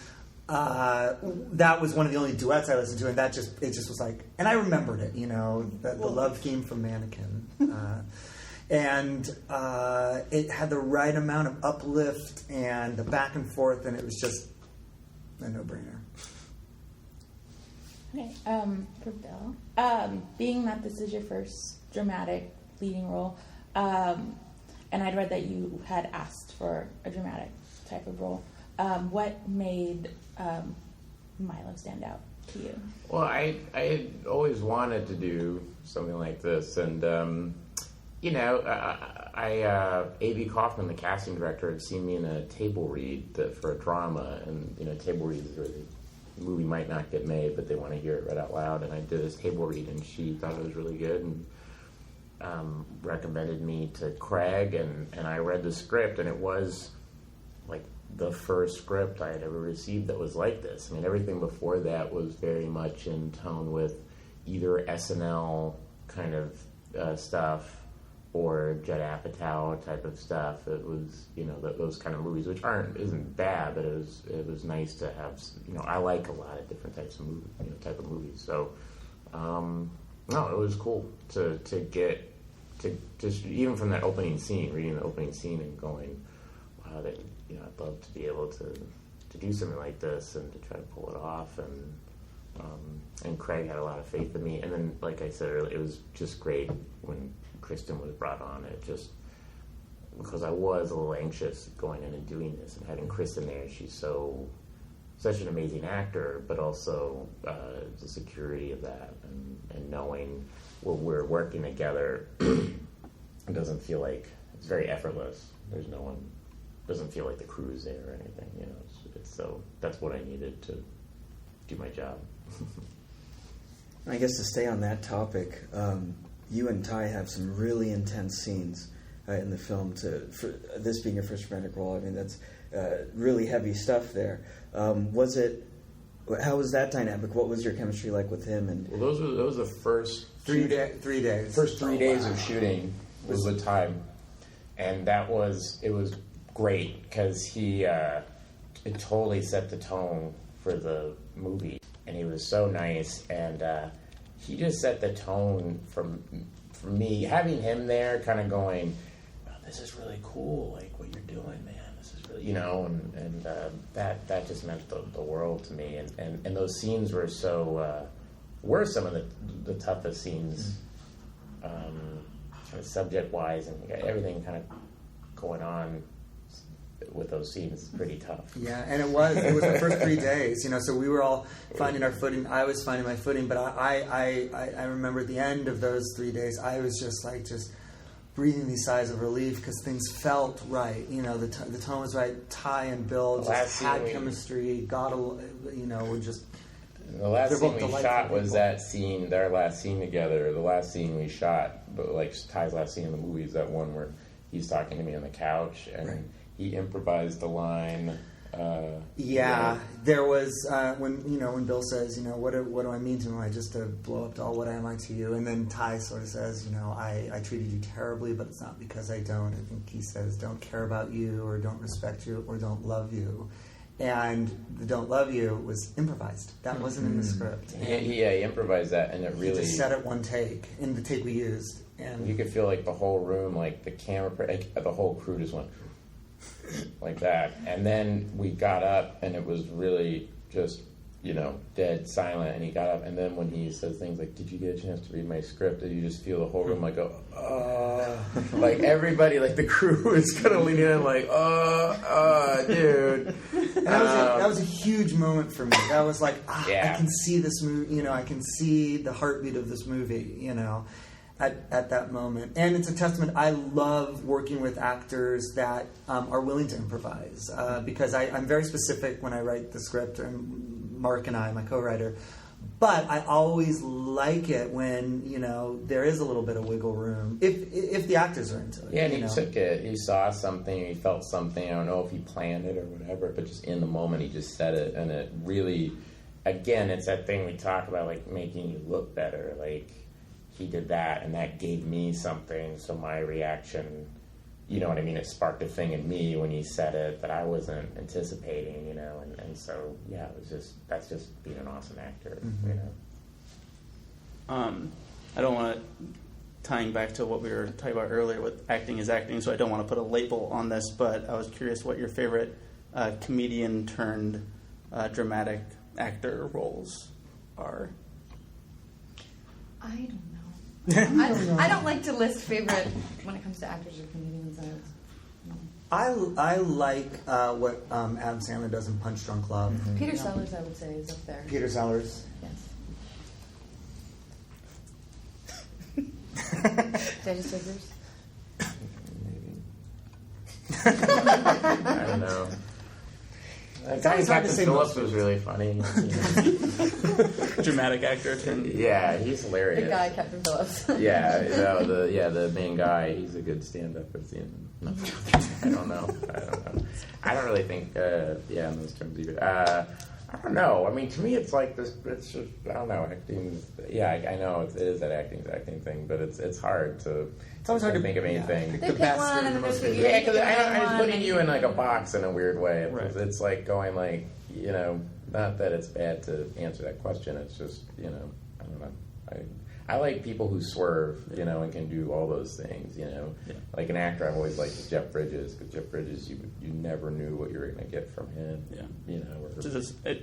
that was one of the only duets I listened to, and it just was like, and I remembered it, you know, the love theme from Mannequin, and it had the right amount of uplift and the back and forth, and it was just a no-brainer. Okay, for Bill, being that this is your first dramatic leading role, and I'd read that you had asked for a dramatic type of role. What made Milo stand out to you? Well, I had always wanted to do something like this, and you know, A.B. Kaufman, the casting director, had seen me in a table read for a drama, and you know, table reads where the movie might not get made, but they want to hear it read out loud. And I did this table read, and she thought it was really good, and recommended me to Craig, and I read the script, and it was like the first script I had ever received that was like this. I mean, everything before that was very much in tone with either SNL kind of stuff or Judd Apatow type of stuff. It was, you know, those kind of movies, which isn't bad, but it was nice to have. You know, I like a lot of different types of movies, you know, type of movies. So, no, it was cool to get to just even from that opening scene, reading the opening scene and going, wow, that. You know, I'd love to be able to do something like this and to try to pull it off, and Craig had a lot of faith in me. And then, like I said earlier, it was just great when Kristen was brought on. It just because I was a little anxious going in and doing this, and having Kristen there, she's such an amazing actor, but also the security of that and knowing when we're working together, it doesn't feel like it's very effortless. There's no one. Doesn't feel like the crew is there or anything, you know. It's so that's what I needed to do my job. I guess to stay on that topic, you and Ty have some really intense scenes in the film. For this being your first dramatic role, I mean that's really heavy stuff there. How was that dynamic? What was your chemistry like with him? And well, those were the first 3 days. First 3 days of shooting was the time, and it was great because it totally set the tone for the movie, and he was so nice, and he just set the tone for me. Having him there, kind of going, oh, "This is really cool, like what you're doing, man. This is really, you know," and that just meant the world to me. And those scenes were were some of the toughest scenes, kind of subject wise, and everything kind of going on with those scenes is pretty tough. Yeah, and it was the first 3 days, you know, so we were all finding our footing. I was finding my footing, but I remember at the end of those 3 days, I was just breathing these sighs of relief because things felt right, you know, the tone was right. Ty and Bill just had chemistry, were just... The last scene we shot was that scene, their last scene together, the last scene we shot, but like Ty's last scene in the movie is that one where he's talking to me on the couch and... Right. He improvised the line. There was when Bill says, you know, what do I mean to him? I just to blow up to all what I am I to you, and then Ty sort of says, you know, I treated you terribly, but it's not because I don't. I think he says, don't care about you, or don't respect you, or don't love you, and the don't love you was improvised. That wasn't in the script. He improvised that, and it really he just said it one take in the take we used, and you could feel like the whole room, like the camera, like the whole crew just went. Like that, and then we got up, and it was really just dead silent, and he got up, and then when he says things like, "Did you get a chance to read my script?" and you just feel the whole room like go, like everybody, like the crew is kind of leaning in like, dude. And that was a huge moment for me. That was like, I can see this movie, I can see the heartbeat of this movie, at that moment. And it's a testament. I love working with actors that are willing to improvise because I'm very specific when I write the script, and Mark and I, my co-writer. But I always like it when, there is a little bit of wiggle room, if the actors are into it. Yeah, and he took it. He saw something, he felt something. I don't know if he planned it or whatever, but just in the moment he just said it. And it really, again, it's that thing we talk about, like, making you look better. Like, he did that, and that gave me something. So my reaction, you know what I mean? It sparked a thing in me when he said it that I wasn't anticipating, and so, yeah, that's just being an awesome actor, I don't want to, tying back to what we were talking about earlier with acting is acting, so I don't want to put a label on this, but I was curious what your favorite comedian turned dramatic actor roles are. I don't know. I don't like to list favorite when it comes to actors or comedians. I like what Adam Sandler does in Punch Drunk Love. Mm-hmm. Peter Sellers, I would say, is up there. Peter Sellers. Yes. Did I just say Bruce? I don't know. That guy in Captain Phillips was really funny. Dramatic actor turned. Yeah, he's hilarious. The guy, Captain Phillips. The main guy. He's a good stand-up. No, I don't know. I don't really think. In those terms either. I don't know. I mean, to me, it's like this. It's just, I don't know. Acting. Yeah, I know it is that acting thing, but it's hard to. It's always hard to think of anything. They pick one and then there's the yeah, because I'm putting you in like a box in a weird way. It's like going like not that it's bad to answer that question. It's just I don't know. I like people who swerve, and can do all those things, Yeah. Like an actor, I've always liked Jeff Bridges, because Jeff Bridges, you never knew what you were going to get from him. Yeah.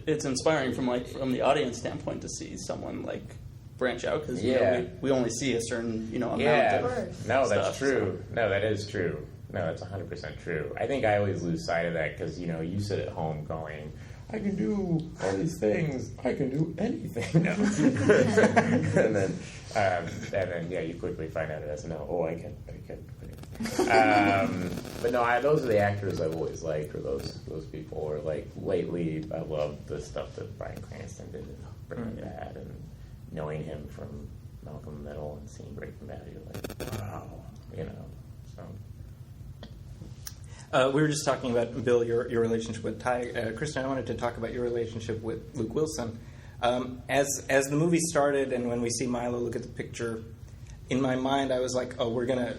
It's inspiring from the audience standpoint to see someone like branch out, because we only see a certain amount of no, that's stuff, true. So. No, that is true. No, that's 100% true. I think I always lose sight of that because you sit at home going, I can do all these things. I can do anything. No. and then, you quickly find out as no. Oh, I can. But no, those are the actors I've always liked, or those people. Or like lately, I love the stuff that Bryan Cranston did in Breaking Bad, and knowing him from Malcolm in the Middle and seeing Breaking Bad, you're like, wow, So. We were just talking about, Bill, your relationship with Ty. Kristen, I wanted to talk about your relationship with Luke Wilson. As the movie started, and when we see Milo look at the picture, in my mind I was like, oh, we're going to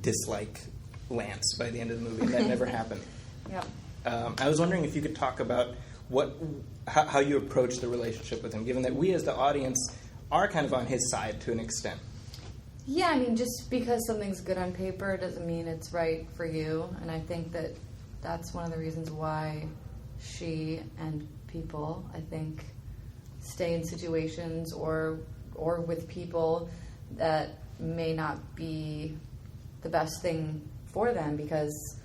dislike Lance by the end of the movie, and that never happened. Yeah. I was wondering if you could talk about how you approach the relationship with him, given that we as the audience are kind of on his side to an extent. Yeah, I mean, just because something's good on paper doesn't mean it's right for you. And I think that's one of the reasons why she and people, I think, stay in situations or with people that may not be the best thing for them, because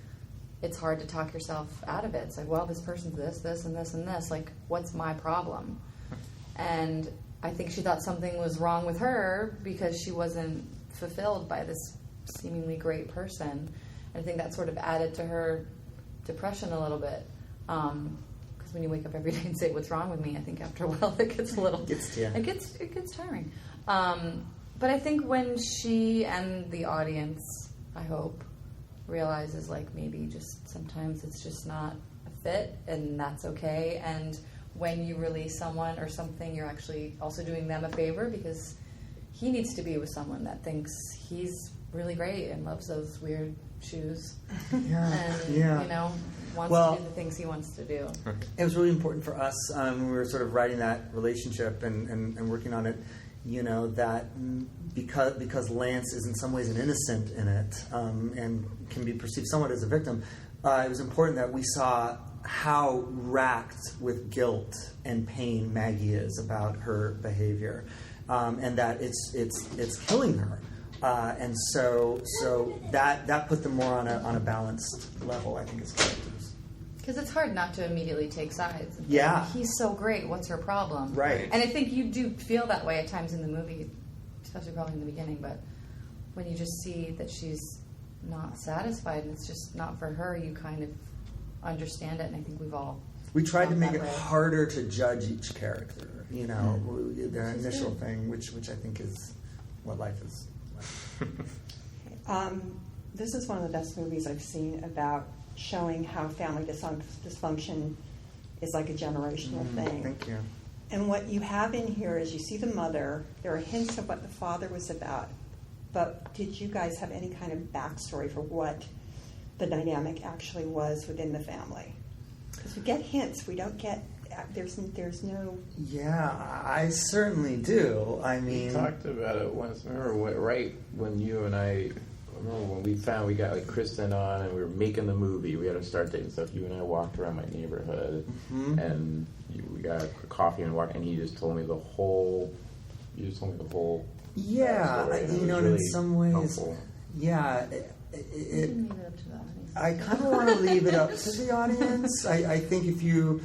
it's hard to talk yourself out of it. It's like, well, this person's this, and this, and this. Like, what's my problem? And I think she thought something was wrong with her because she wasn't fulfilled by this seemingly great person. I think that sort of added to her depression a little bit. Because when you wake up every day and say, what's wrong with me, I think after a while it gets a little... It gets tiring. But I think when she and the audience, I hope, realizes maybe just sometimes it's just not a fit, and that's okay. And when you release someone or something, you're actually also doing them a favor, because he needs to be with someone that thinks he's really great and loves those weird shoes and wants to do the things he wants to do. It was really important for us when we were sort of writing that relationship and working on it, that because Lance is in some ways an innocent in it and can be perceived somewhat as a victim, it was important that we saw how racked with guilt and pain Maggie is about her behavior, and that it's killing her. And so that put them more on a balanced level, I think, as characters. Because it's hard not to immediately take sides. Yeah. He's so great, what's her problem? Right. And I think you do feel that way at times in the movie, especially probably in the beginning, but when you just see that she's not satisfied and it's just not for her, you kind of understand it, and I think we tried to make it way. harder to judge each character, their initial thing, which I think is what life is like. This is one of the best movies I've seen about showing how family dysfunction is like a generational thing. Thank you. And what you have in here is you see the mother, there are hints of what the father was about, but did you guys have any kind of backstory for what the dynamic actually was within the family? Because we get hints, we don't get, there's no... Yeah, I certainly do. I mean... We talked about it once, remember, right when you and I... remember when we got like Kristen on and we were making the movie, we had a start date and stuff. You and I walked around my neighborhood and we got coffee and walked, and you just told me the whole. Yeah, story, and and really in some ways, helpful. yeah. You can leave it up to the audience. I kind of want to leave it up to the audience. I think if you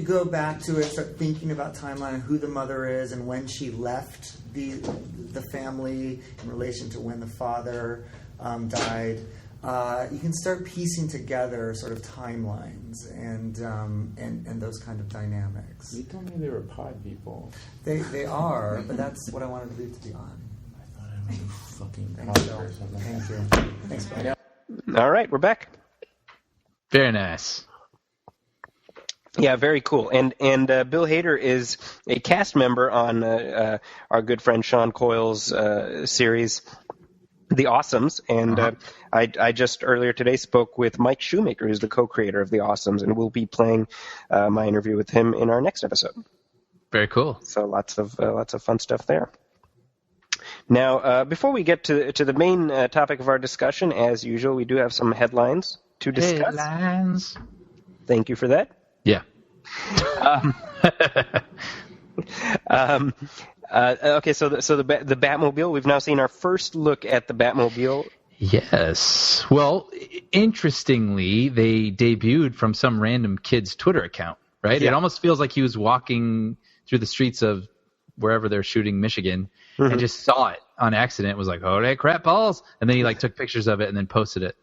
go back to it, start thinking about timeline and who the mother is and when she left the family in relation to when the father died, you can start piecing together sort of timelines and those kind of dynamics. You told me they were pod people. They are, but that's what I wanted to leave to the audience. I thought I was a fucking pod Thanks, Bill. person. Thank you. Thanks, Bill. All right, we're back. Very nice. Yeah, very cool. And Bill Hader is a cast member on our good friend Sean Coyle's series, The Awesomes. And I just earlier today spoke with Mike Shoemaker, who's the co-creator of The Awesomes, and we'll be playing my interview with him in our next episode. Very cool. So lots of fun stuff there. Now, before we get to the main topic of our discussion, as usual, we do have some headlines to discuss. Headlines. Thank you for that. Yeah. Okay, so the Batmobile. We've now seen our first look at the Batmobile. Yes. Well, interestingly, they debuted from some random kid's Twitter account, right? Yeah. It almost feels like he was walking through the streets of wherever they're shooting, Michigan, and just saw it on accident. Was like, "Holy crap balls!" And then he took pictures of it and then posted it.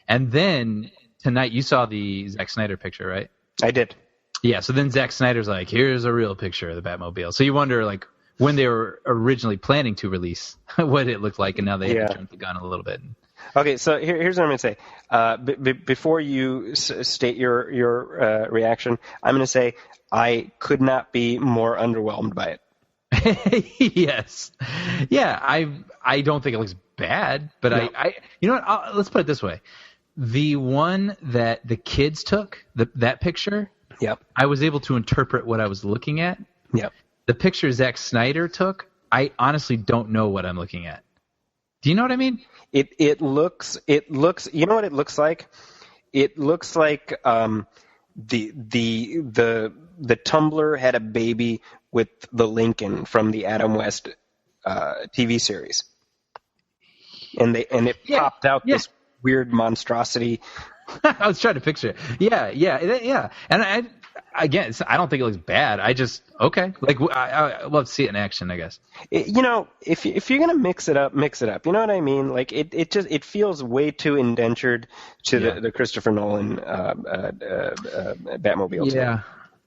And then tonight, you saw the Zack Snyder picture, right? I did. Yeah. So then Zack Snyder's like, "Here's a real picture of the Batmobile." So you wonder, when they were originally planning to release, what it looked like, and now they have jumped the gun a little bit. Okay, so here's what I'm going to say. Before you state your reaction, I'm going to say I could not be more underwhelmed by it. Yes. Yeah, I don't think it looks bad, but no. I you know what? Let's put it this way. The one that the kids took, that picture, yep, I was able to interpret what I was looking at. Yep. The picture Zack Snyder took, I honestly don't know what I'm looking at. Do you know what I mean? It looks you know what it looks like? It looks like the Tumblr had a baby with the Lincoln from the Adam West TV series. And it popped out this weird monstrosity. I was trying to picture it. Yeah. And I don't think it looks bad. I just I love to see it in action, I guess. If you're gonna mix it up. You know what I mean? It feels way too indentured to the Christopher Nolan Batmobile. Yeah.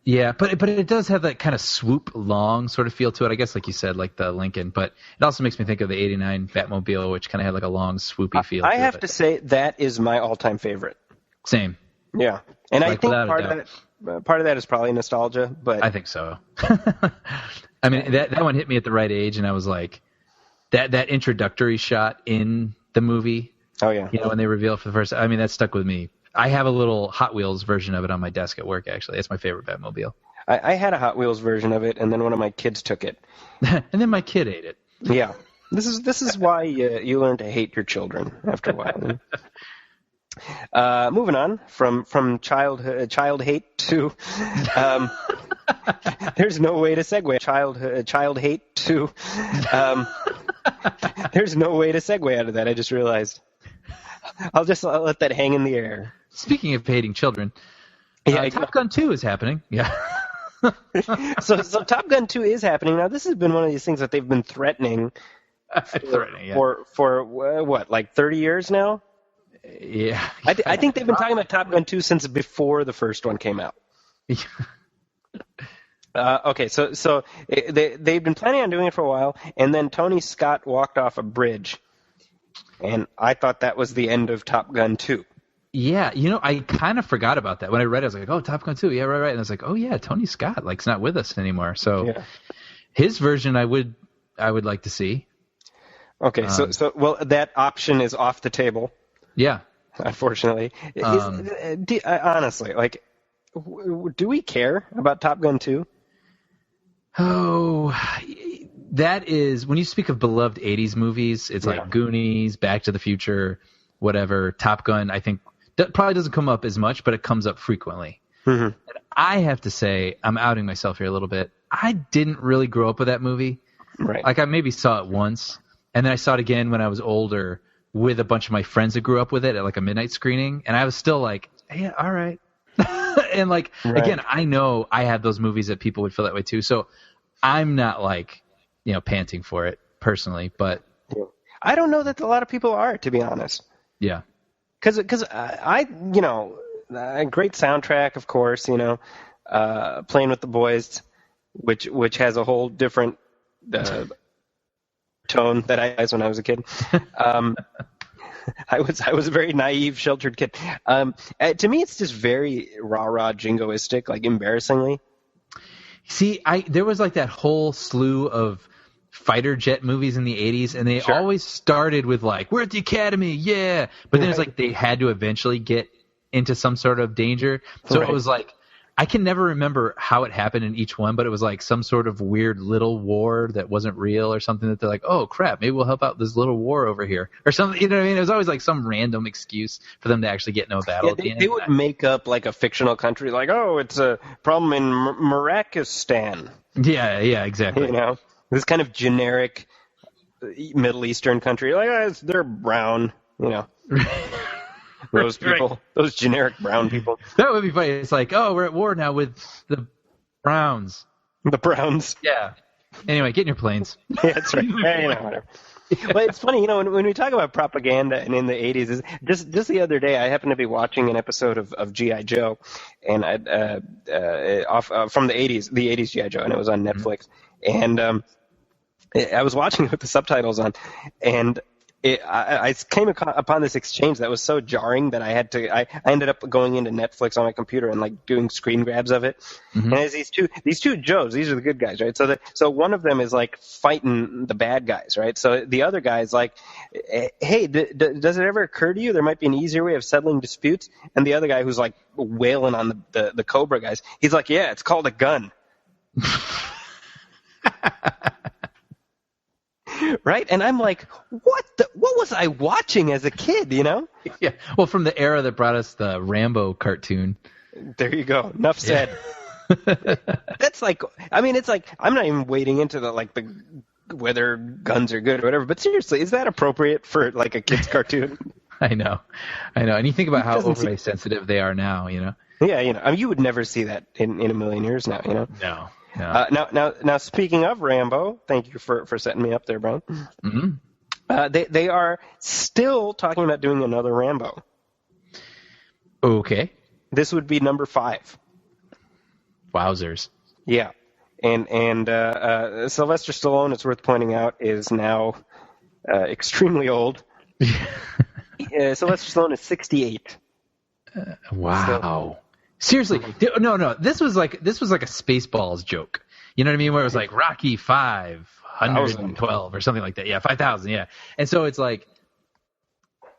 Yeah, but it does have that kind of swoop long sort of feel to it, I guess, like you said, like the Lincoln. But it also makes me think of the '89 Batmobile, which kind of had a long swoopy feel. I have to say that is my all-time favorite. Same. Yeah, and I think part of that is probably nostalgia, but I think so. I mean, that one hit me at the right age, and I was like, that introductory shot in the movie. Oh yeah. When they reveal it for the first. I mean, that stuck with me. I have a little Hot Wheels version of it on my desk at work, actually. It's my favorite Batmobile. I had a Hot Wheels version of it, and then one of my kids took it. And then my kid ate it. Yeah. This is why you learn to hate your children after a while. Moving on from child hate to there's no way to segue child hate to there's no way to segue out of that. I just realized. I'll let that hang in the air. Speaking of hating children, Top Gun 2 is happening. Yeah. So Top Gun 2 is happening now. This has been one of these things that they've been threatening for what, like 30 years now? Yeah. I think they've been talking about Top Gun 2 since before the first one came out. Okay, so they've been planning on doing it for a while, and then Tony Scott walked off a bridge, and I thought that was the end of Top Gun 2. Yeah, I kind of forgot about that. When I read it, I was like, oh, Top Gun 2, yeah, right. And I was like, oh, yeah, Tony Scott, is not with us anymore. So his version I would like to see. Okay, so that option is off the table. Yeah. Unfortunately. Honestly, do we care about Top Gun 2? Oh, that is, when you speak of beloved 80s movies, it's like Goonies, Back to the Future, whatever. Top Gun, I think, that probably doesn't come up as much, but it comes up frequently. Mm-hmm. And I have to say, I'm outing myself here a little bit. I didn't really grow up with that movie. Right. I maybe saw it once, and then I saw it again when I was older with a bunch of my friends that grew up with it at a midnight screening, and I was still like, yeah, all right. And again, I know I have those movies that people would feel that way too, so I'm not panting for it personally, but I don't know that a lot of people are, to be honest. Yeah. Because I a great soundtrack, of course, Playing with the Boys, which has a whole different tone that I had when I was a kid. I was a very naive, sheltered kid. To me, it's just very rah-rah jingoistic, embarrassingly. See, there was that whole slew of fighter jet movies in the 80s, and they always started with we're at the Academy, yeah. But then it's they had to eventually get into some sort of danger. So it was I can never remember how it happened in each one, but it was some sort of weird little war that wasn't real or something that they're like, oh crap, maybe we'll help out this little war over here or something. You know what I mean? It was always some random excuse for them to actually get into a battle. Yeah, they would make up a fictional country, oh, it's a problem in Marrakestan. Yeah, exactly. This kind of generic Middle Eastern country, they're brown, Those people, those generic brown people. That would be funny. It's we're at war now with the Browns. The Browns. Yeah. Anyway, get in your planes. Yeah, that's right. Whatever. Well, it's funny, when we talk about propaganda and in the 80s, just the other day, I happened to be watching an episode of G.I. Joe, and from the 80s G.I. Joe, and it was on Netflix. And I was watching it with the subtitles on, and I came upon this exchange that was so jarring that I ended up going into Netflix on my computer and doing screen grabs of it. Mm-hmm. And as these two Joes, these are the good guys, right? So one of them is fighting the bad guys, right? So the other guy's hey, does it ever occur to you there might be an easier way of settling disputes? And the other guy who's wailing on the Cobra guys, he's yeah, it's called a gun. Right? And I'm what was I watching as a kid, Yeah. Well, from the era that brought us the Rambo cartoon. There you go. Enough said. Yeah. That's it's I'm not even wading into the whether guns are good or whatever, but seriously, is that appropriate for a kid's cartoon? I know. And you think about how overly sensitive they are now, Yeah, you would never see that in a million years now, No. Now, speaking of Rambo, thank you for setting me up there, Brian. Mm-hmm. They are still talking about doing another Rambo. Okay. This would be number 5. Wowzers. Yeah, and Sylvester Stallone, it's worth pointing out, is now extremely old. Sylvester Stallone is 68. Wow. Seriously, no. This was like a Spaceballs joke. You know what I mean? Where it was Rocky 512 or something like that. Yeah, 5,000. Yeah, and so it's ha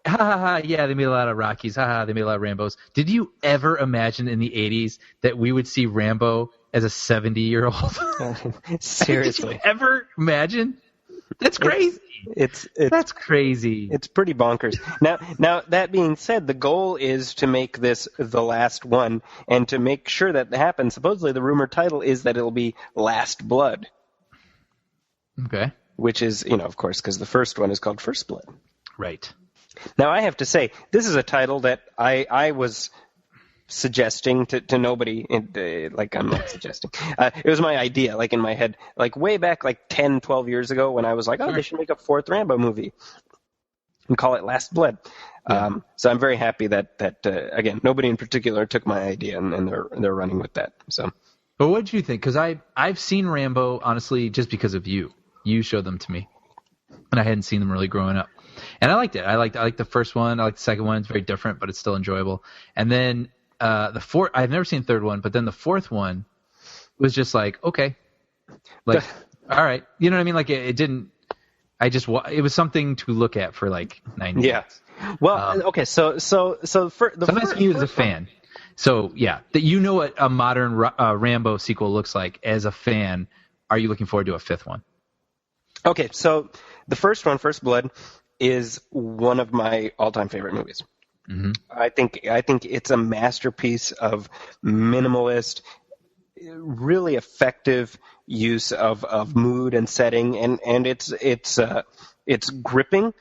ha ha. Yeah, they made a lot of Rockies. Ha ha. They made a lot of Rambos. Did you ever imagine in the 80s that we would see Rambo as a 70-year-old? Seriously, did you ever imagine? That's crazy. It's That's crazy. It's pretty bonkers. Now that being said, the goal is to make this the last one, and to make sure that happens. Supposedly, the rumored title is that it'll be Last Blood. Okay. Which is, of course, because the first one is called First Blood. Right. Now, I have to say, this is a title that I was suggesting to nobody. I'm not suggesting. It was my idea, in my head, way back, 10, 12 years ago, when I was like, they should make a fourth Rambo movie and call it Last Blood. Yeah. So I'm very happy that again, nobody in particular took my idea, and they're running with that. So. But what did you think? Because I've seen Rambo, honestly, just because of you. You showed them to me, and I hadn't seen them really growing up. And I liked it. I liked the first one. I liked the second one. It's very different, but it's still enjoyable. And then the fourth, I've never seen the third one, but then the fourth one was just okay. All right. You know what I mean? It didn't, it was something to look at for 90 minutes. Well, okay. So for the I'm asking you as a fan. So yeah, that what a modern Rambo sequel looks like. As a fan, are you looking forward to a fifth one? Okay, so the first one, First Blood, is one of my all-time favorite movies. Mm-hmm. I think it's a masterpiece of minimalist, really effective use of mood and setting, and it's gripping.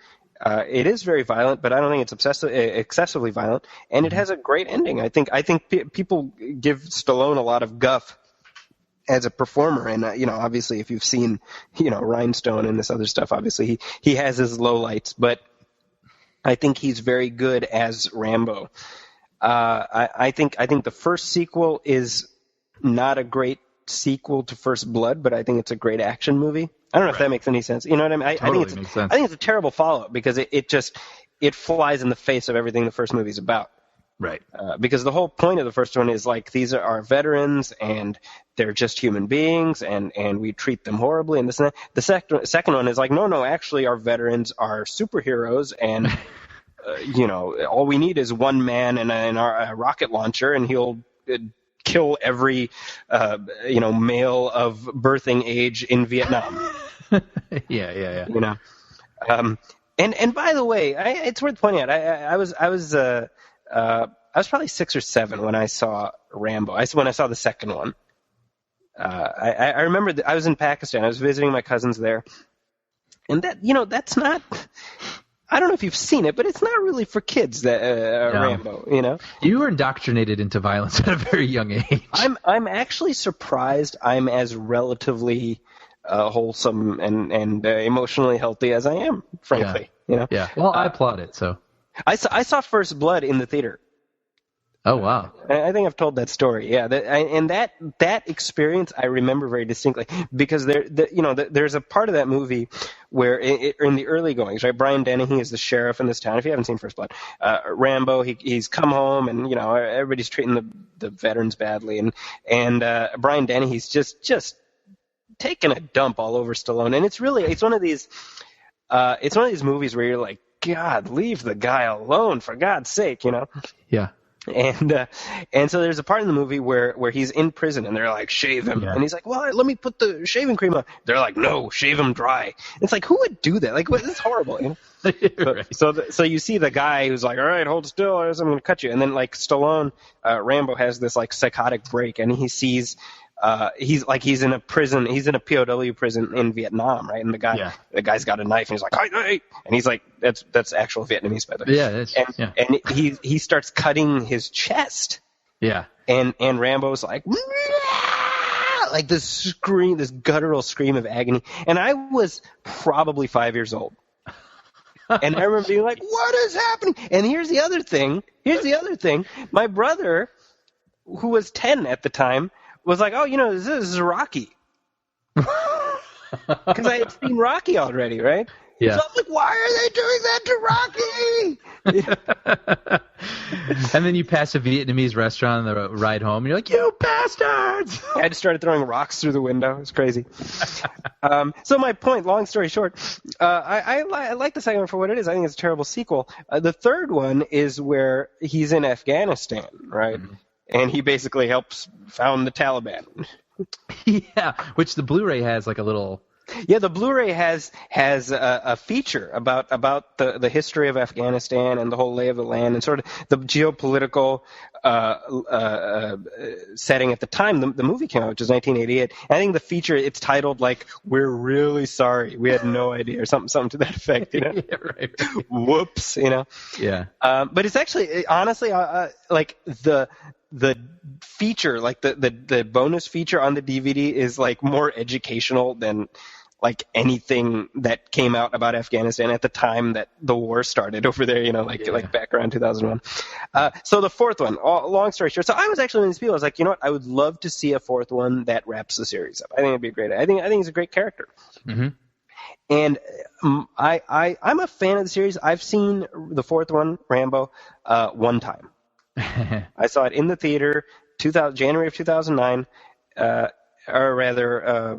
It is very violent, but I don't think it's excessively violent, and it has a great ending. I think people give Stallone a lot of guff as a performer, and obviously, if you've seen Rhinestone and this other stuff, obviously he has his lowlights, but I think he's very good as Rambo. I think the first sequel is not a great sequel to First Blood, but I think it's a great action movie. I don't know if that makes any sense. You know what I mean? Totally makes sense. I think it's a terrible follow-up because it flies in the face of everything the first movie's about. Right. Because the whole point of the first one is these are our veterans and they're just human beings and we treat them horribly and this and that. The second one is no, actually our veterans are superheroes and all we need is one man and a rocket launcher and he'll kill every male of birthing age in Vietnam. Yeah. And by the way, it's worth pointing out. I was probably 6 or 7 when I saw Rambo. When I saw the second one. I remember I was in Pakistan. I was visiting my cousins there, and that's not. I don't know if you've seen it, but it's not really for kids. That Rambo, You were indoctrinated into violence at a very young age. I'm actually surprised I'm as relatively wholesome and emotionally healthy as I am. Frankly, Yeah. Well, I applaud it. So I saw First Blood in the theater. Oh wow! I think I've told that story. Yeah, that experience I remember very distinctly because there's a part of that movie where in the early goings, right? Brian Dennehy is the sheriff in this town. If you haven't seen First Blood, Rambo, he's come home and everybody's treating the veterans badly, and Brian Dennehy's just taking a dump all over Stallone, and it's one of these movies where you're like, God, leave the guy alone for God's sake, Yeah. And so there's a part in the movie where he's in prison and they're like, shave him. Yeah. And he's like, well, let me put the shaving cream on. They're like, no, shave him dry. It's like, who would do that? This is horrible. Right. So you see the guy who's like, all right, hold still, or else I'm going to cut you. And then Stallone, Rambo has this psychotic break and he sees, he's in a prison, he's in a POW prison in Vietnam, right? And the guy's got a knife and he's like, hey, and he's like, that's actual Vietnamese, by the way. Yeah, and he starts cutting his chest. Yeah. And Rambo's like this scream, this guttural scream of agony. And I was probably 5 years old. And I remember being like, what is happening? And here's the other thing. My brother, who was 10 at the time, was like, oh, this is Rocky. Because I had seen Rocky already, right? Yeah. So I'm like, why are they doing that to Rocky? And then you pass a Vietnamese restaurant on the ride home, and you're like, you bastards! I just started throwing rocks through the window. It's crazy. So my point, long story short, I like the second one for what it is. I think it's a terrible sequel. The third one is where he's in Afghanistan, right? Mm-hmm. And he basically helps found the Taliban. Yeah, which the Blu-ray has a little Yeah, the Blu-ray has a feature about the history of Afghanistan and the whole lay of the land and sort of the geopolitical setting at the time the movie came out, which was 1988. And I think the feature, it's titled like "We're really sorry, we had no idea" or something to that effect. You know, Yeah, right. Whoops, you know. Yeah. But it's actually honestly like the feature, like the bonus feature on the DVD is like more educational than like anything that came out about Afghanistan at the time that the war started over there, you know, like back around 2001. So the fourth one, long story short, so I was actually one of these people, I was like, you know what, I would love to see a fourth one that wraps the series up. I think it'd be great. I think he's a great character. Mm-hmm. And I'm a fan of the series. I've seen the fourth one, Rambo, one time. I saw it in the theater, January of 2009, or rather,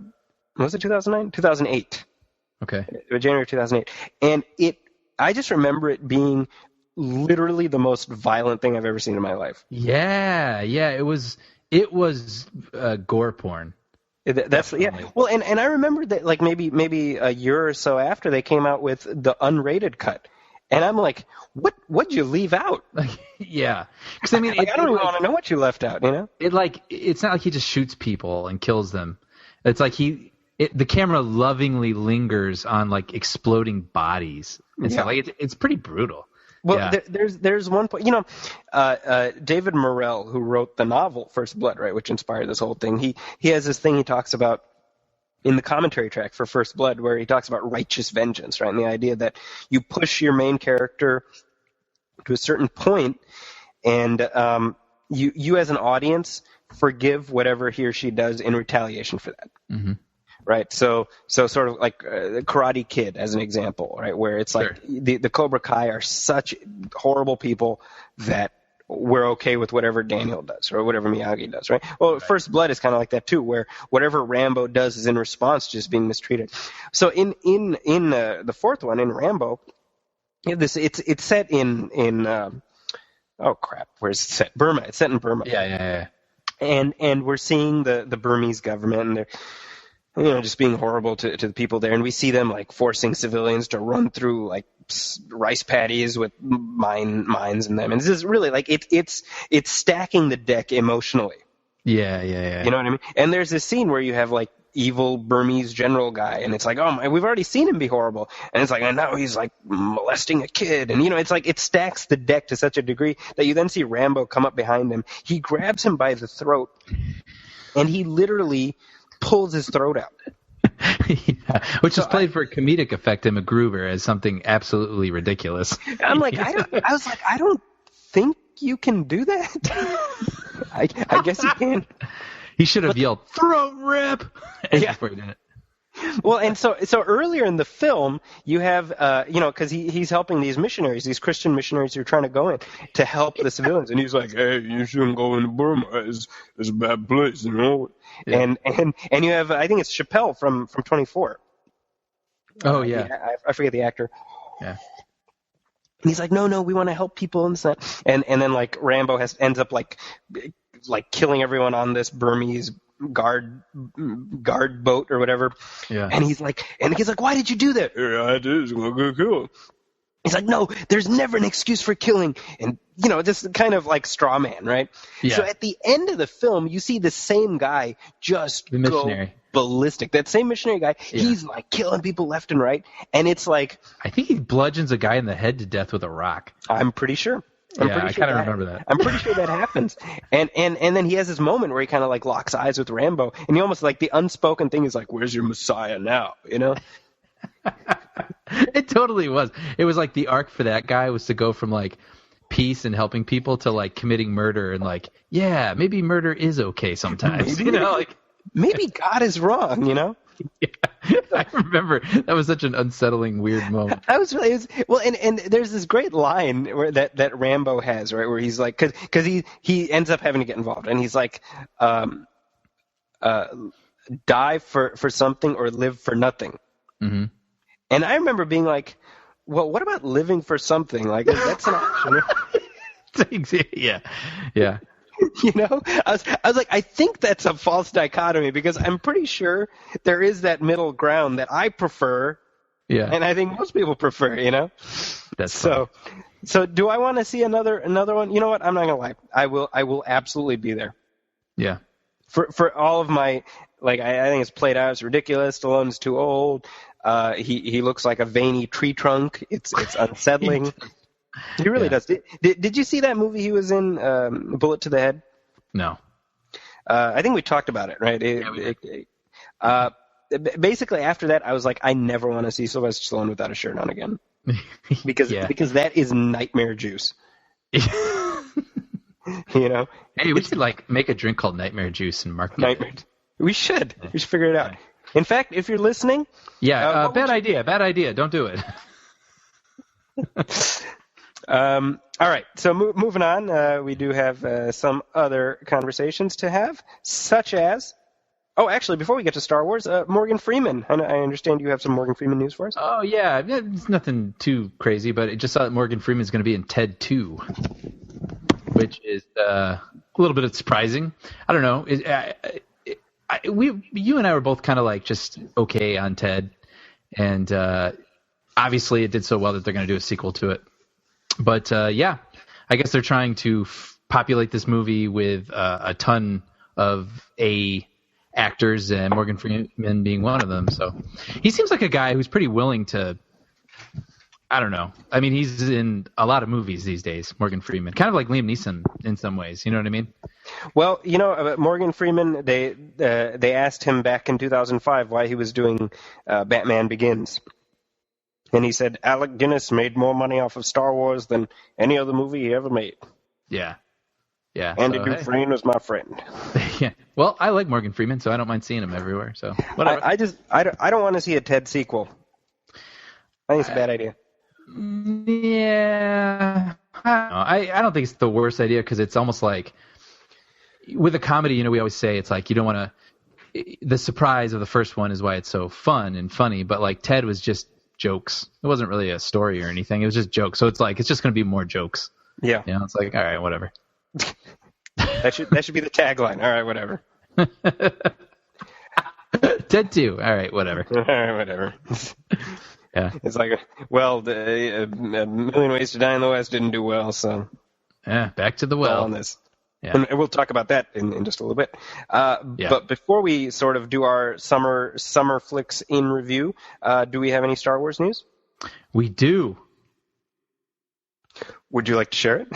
was it 2009? 2008. Okay. January of 2008. And I just remember it being literally the most violent thing I've ever seen in my life. Yeah, it was gore porn. That's yeah. Well, and I remember that like maybe a year or so after they came out with the unrated cut. And I'm like, what'd you leave out? Yeah. Because I mean, I don't even want to know what you left out, you know? It's not like he just shoots people and kills them. It's like the camera lovingly lingers on like exploding bodies. It's like it's pretty brutal. Well, yeah. there's one point, you know, David Morrell, who wrote the novel First Blood, right, which inspired this whole thing. He has this thing he talks about in the commentary track for First Blood, where he talks about righteous vengeance, right, and the idea that you push your main character to a certain point, and you as an audience forgive whatever he or she does in retaliation for that. Mm-hmm. Right, so sort of like Karate Kid as an example, right, where it's like the Cobra Kai are such horrible people that we're okay with whatever Daniel does or whatever Miyagi does, right? Well, First Blood is kind of like that too, where whatever Rambo does is in response to just being mistreated. So in the fourth one, in Rambo, it's set in oh crap, where's it set? Burma. It's set in Burma. Yeah. And we're seeing the Burmese government, and they're, you know, just being horrible to the people there, and we see them like forcing civilians to run through like rice paddies with mines in them, and this is really like it's stacking the deck emotionally. Yeah. You know what I mean? And there's this scene where you have like evil Burmese general guy, and it's like, oh my, we've already seen him be horrible, and it's like, and now he's like molesting a kid, and you know, it's like it stacks the deck to such a degree that you then see Rambo come up behind him, he grabs him by the throat, and he literally pulls his throat out. Yeah, which is played for comedic effect in MacGruber as something absolutely ridiculous. I'm like, I don't think you can do that. I guess you can. He should have yelled "throat rip" before he did it. Well, and so earlier in the film, you have, you know, because he's helping these missionaries, these Christian missionaries who are trying to go in to help the civilians, and he's like, hey, you shouldn't go into Burma. It's a bad place, you know. Yeah. And you have, I think it's Chappelle from 24. Oh yeah, I forget the actor. Yeah. And he's like, no, we want to help people and stuff. And then like Rambo ends up like killing everyone on this Burmese guard boat or whatever. Yeah. And he's like, why did you do that? I did. It's gonna get killed. He's like, no, there's never an excuse for killing. And, you know, this kind of like straw man, right? Yeah. So at the end of the film, you see the same guy just go ballistic. That same missionary guy, he's like killing people left and right. And it's like, I think he bludgeons a guy in the head to death with a rock. I'm pretty sure. I kind of remember that. I'm pretty sure that happens. And then he has this moment where he kind of like locks eyes with Rambo, and he almost like the unspoken thing is like, where's your Messiah now? You know? It totally was. It was like the arc for that guy was to go from like peace and helping people to like committing murder and like, yeah, maybe murder is okay sometimes. You know, like maybe God is wrong, you know? Yeah. I remember that was such an unsettling, weird moment. And there's this great line where that Rambo has, right, where he's like, because he ends up having to get involved, and he's like, die for something or live for nothing. Mm-hmm. And I remember being like, well, what about living for something? Like, that's an option. Yeah. You know, I was like, I think that's a false dichotomy because I'm pretty sure there is that middle ground that I prefer, and I think most people prefer. You know, That's so. So do I want to see another one? You know what? I'm not gonna lie. I will absolutely be there. Yeah. For all of my I think it's played out. It's ridiculous. Stallone's too old. He looks like a veiny tree trunk. It's unsettling. He really does. Did you see that movie he was in, Bullet to the Head? No. I think we talked about it, right? Basically, after that, I was like, I never want to see Sylvester Stallone without a shirt on again, because that is nightmare juice. You know? Hey, we should make a drink called Nightmare Juice and market Nightmare. it. We should figure it out. In fact, if you're listening, bad idea. Don't do it. All right, so moving on, we do have some other conversations to have, such as... Oh, actually, before we get to Star Wars, Morgan Freeman. I understand you have some Morgan Freeman news for us. Oh, yeah. It's nothing too crazy, but I just saw that Morgan Freeman's going to be in Ted 2, which is a little bit surprising. I don't know. You and I were both kind of just okay on Ted, and obviously it did so well that they're going to do a sequel to it. But, I guess they're trying to populate this movie with a ton of actors, and Morgan Freeman being one of them. So he seems like a guy who's pretty willing to, I don't know. I mean, he's in a lot of movies these days, Morgan Freeman. Kind of like Liam Neeson in some ways. You know what I mean? Well, you know, Morgan Freeman, they asked him back in 2005 why he was doing Batman Begins. And he said, Alec Guinness made more money off of Star Wars than any other movie he ever made. Yeah. Yeah. Andy Dufresne was my friend. Yeah. Well, I like Morgan Freeman, so I don't mind seeing him everywhere. So whatever. I don't want to see a Ted sequel. I think it's a bad idea. Yeah. I don't think it's the worst idea because it's almost like with a comedy, you know, we always say it's like you don't want to. The surprise of the first one is why it's so fun and funny, but Ted was just jokes. It wasn't really a story or anything. It was just jokes. So it's it's just going to be more jokes. Yeah. You know, it's all right, whatever. That should be the tagline. All right, whatever. Ted 2. All right, whatever. All right, whatever. Yeah. It's A Million Ways to Die in the West didn't do well, so. Yeah, back to the well. On this. Yeah. And we'll talk about that in just a little bit. But before we sort of do our summer flicks in review, do we have any Star Wars news? We do. Would you like to share it?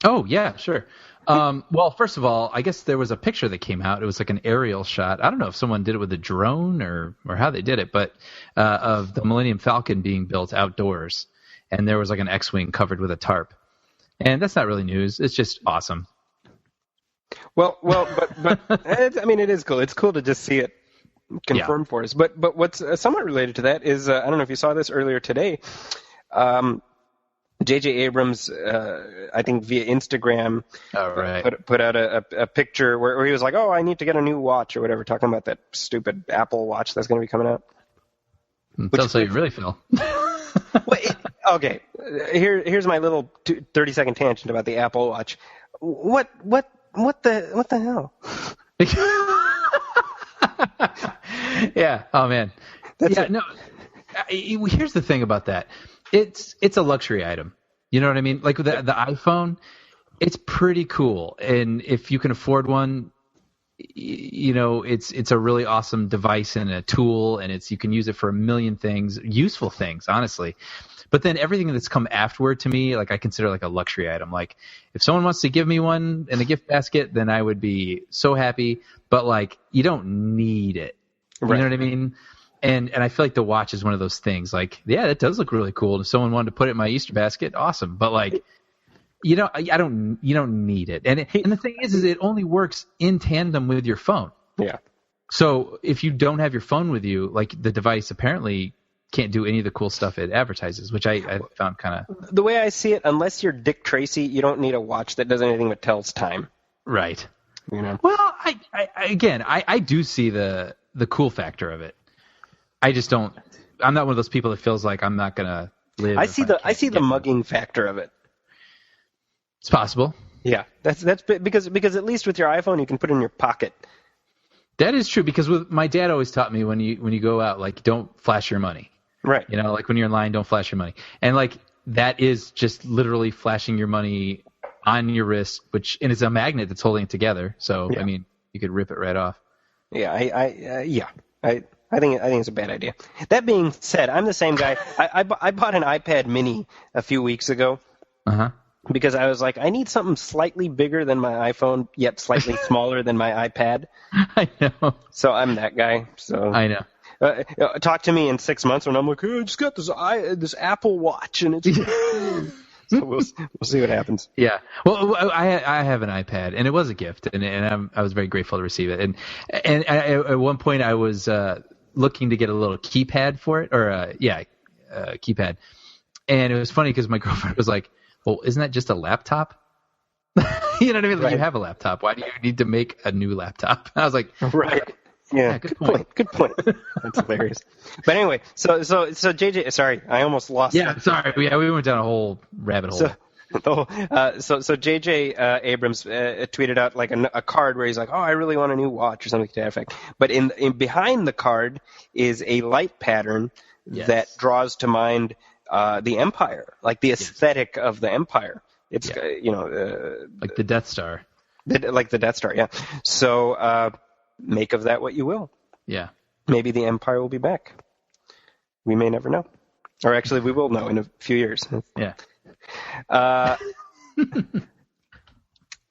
Oh, yeah, sure. Well, first of all, I guess there was a picture that came out. It was like an aerial shot. I don't know if someone did it with a drone or how they did it, but of the Millennium Falcon being built outdoors. And there was an X-Wing covered with a tarp. And that's not really news. It's just awesome. Well, but it is cool. It's cool to just see it confirmed for us. But what's somewhat related to that is, I don't know if you saw this earlier today, J.J. Abrams, I think via Instagram, put out a picture where he was like, "Oh, I need to get a new watch or whatever," talking about that stupid Apple Watch that's going to be coming out. That's how you really feel. Okay, here's my little 30-second tangent about the Apple Watch. What the hell? Yeah. Oh man. No. Here's the thing about that. It's a luxury item. You know what I mean? Like the iPhone, it's pretty cool, and if you can afford one, you know, it's a really awesome device and a tool, and you can use it for a million things, useful things, honestly. But then everything that's come afterward to me, I consider a luxury item. If someone wants to give me one in a gift basket, then I would be so happy. But you don't need it. You know what I mean? And I feel like the watch is one of those things. That does look really cool. If someone wanted to put it in my Easter basket, awesome. But you don't need it. And the thing is it only works in tandem with your phone. Yeah. So if you don't have your phone with you, the device apparently can't do any of the cool stuff it advertises, which I found kind of... The way I see it, unless you're Dick Tracy, you don't need a watch that does anything but tells time. Right. You know. Well, I do see the cool factor of it. I just don't. I'm not one of those people that feels like I'm not gonna live. I see the mugging factor of it. It's possible. Yeah, that's because at least with your iPhone you can put it in your pocket. That is true, because my dad always taught me when you go out, like, don't flash your money. Right. You know, like when you're in line, don't flash your money. And like that is just literally flashing your money on your wrist, and it's a magnet that's holding it together. So I mean, you could rip it right off. Yeah, I think it's a bad idea. That being said, I'm the same guy. I bought an iPad Mini a few weeks ago. Because I was like, I need something slightly bigger than my iPhone, yet slightly smaller than my iPad. I know. So I'm that guy. So I know. Talk to me in 6 months when I'm like, hey, I just got this Apple Watch, and it's. So we'll see what happens. Yeah. Well, I have an iPad, and it was a gift, and I was very grateful to receive it. And at one point I was looking to get a little keypad for it, or keypad. And it was funny because my girlfriend was like, well, isn't that just a laptop? You know what I mean? Like, you have a laptop. Why do you need to make a new laptop? I was like, right. Yeah, good point. Good point. That's hilarious. But anyway, so JJ, sorry, I almost lost. Yeah, sorry. We went down a whole rabbit hole. So JJ Abrams tweeted out like a card where he's like, oh, I really want a new watch or something to that effect. But in behind the card is a light pattern that draws to mind the Empire, like the aesthetic of the Empire. It's like the Death Star. Like the Death Star, yeah. So make of that what you will. Yeah. Maybe the Empire will be back. We may never know. Or actually, we will know in a few years. Yeah.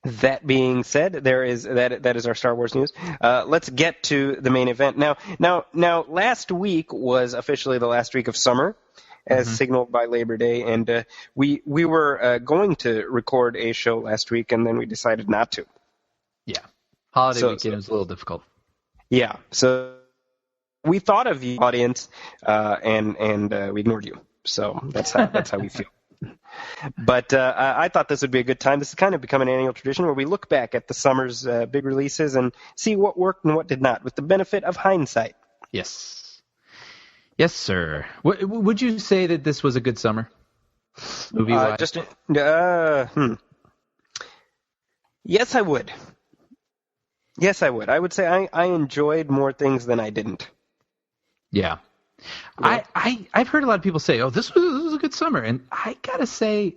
That being said, that is our Star Wars news. Let's get to the main event. Now, last week was officially the last week of summer, as signaled by Labor Day, and we were going to record a show last week, and then we decided not to. Yeah. Holiday weekend was a little difficult. Yeah. So we thought of you, audience, and we ignored you. So that's how we feel. But I thought this would be a good time. This has kind of become an annual tradition where we look back at the summer's big releases and see what worked and what did not, with the benefit of hindsight. Yes. Yes, sir. Would you say that this was a good summer? Movie-wise? Yes, I would. Yes, I would. I would say I enjoyed more things than I didn't. Yeah. I've heard a lot of people say, oh, this was a good summer. And I got to say,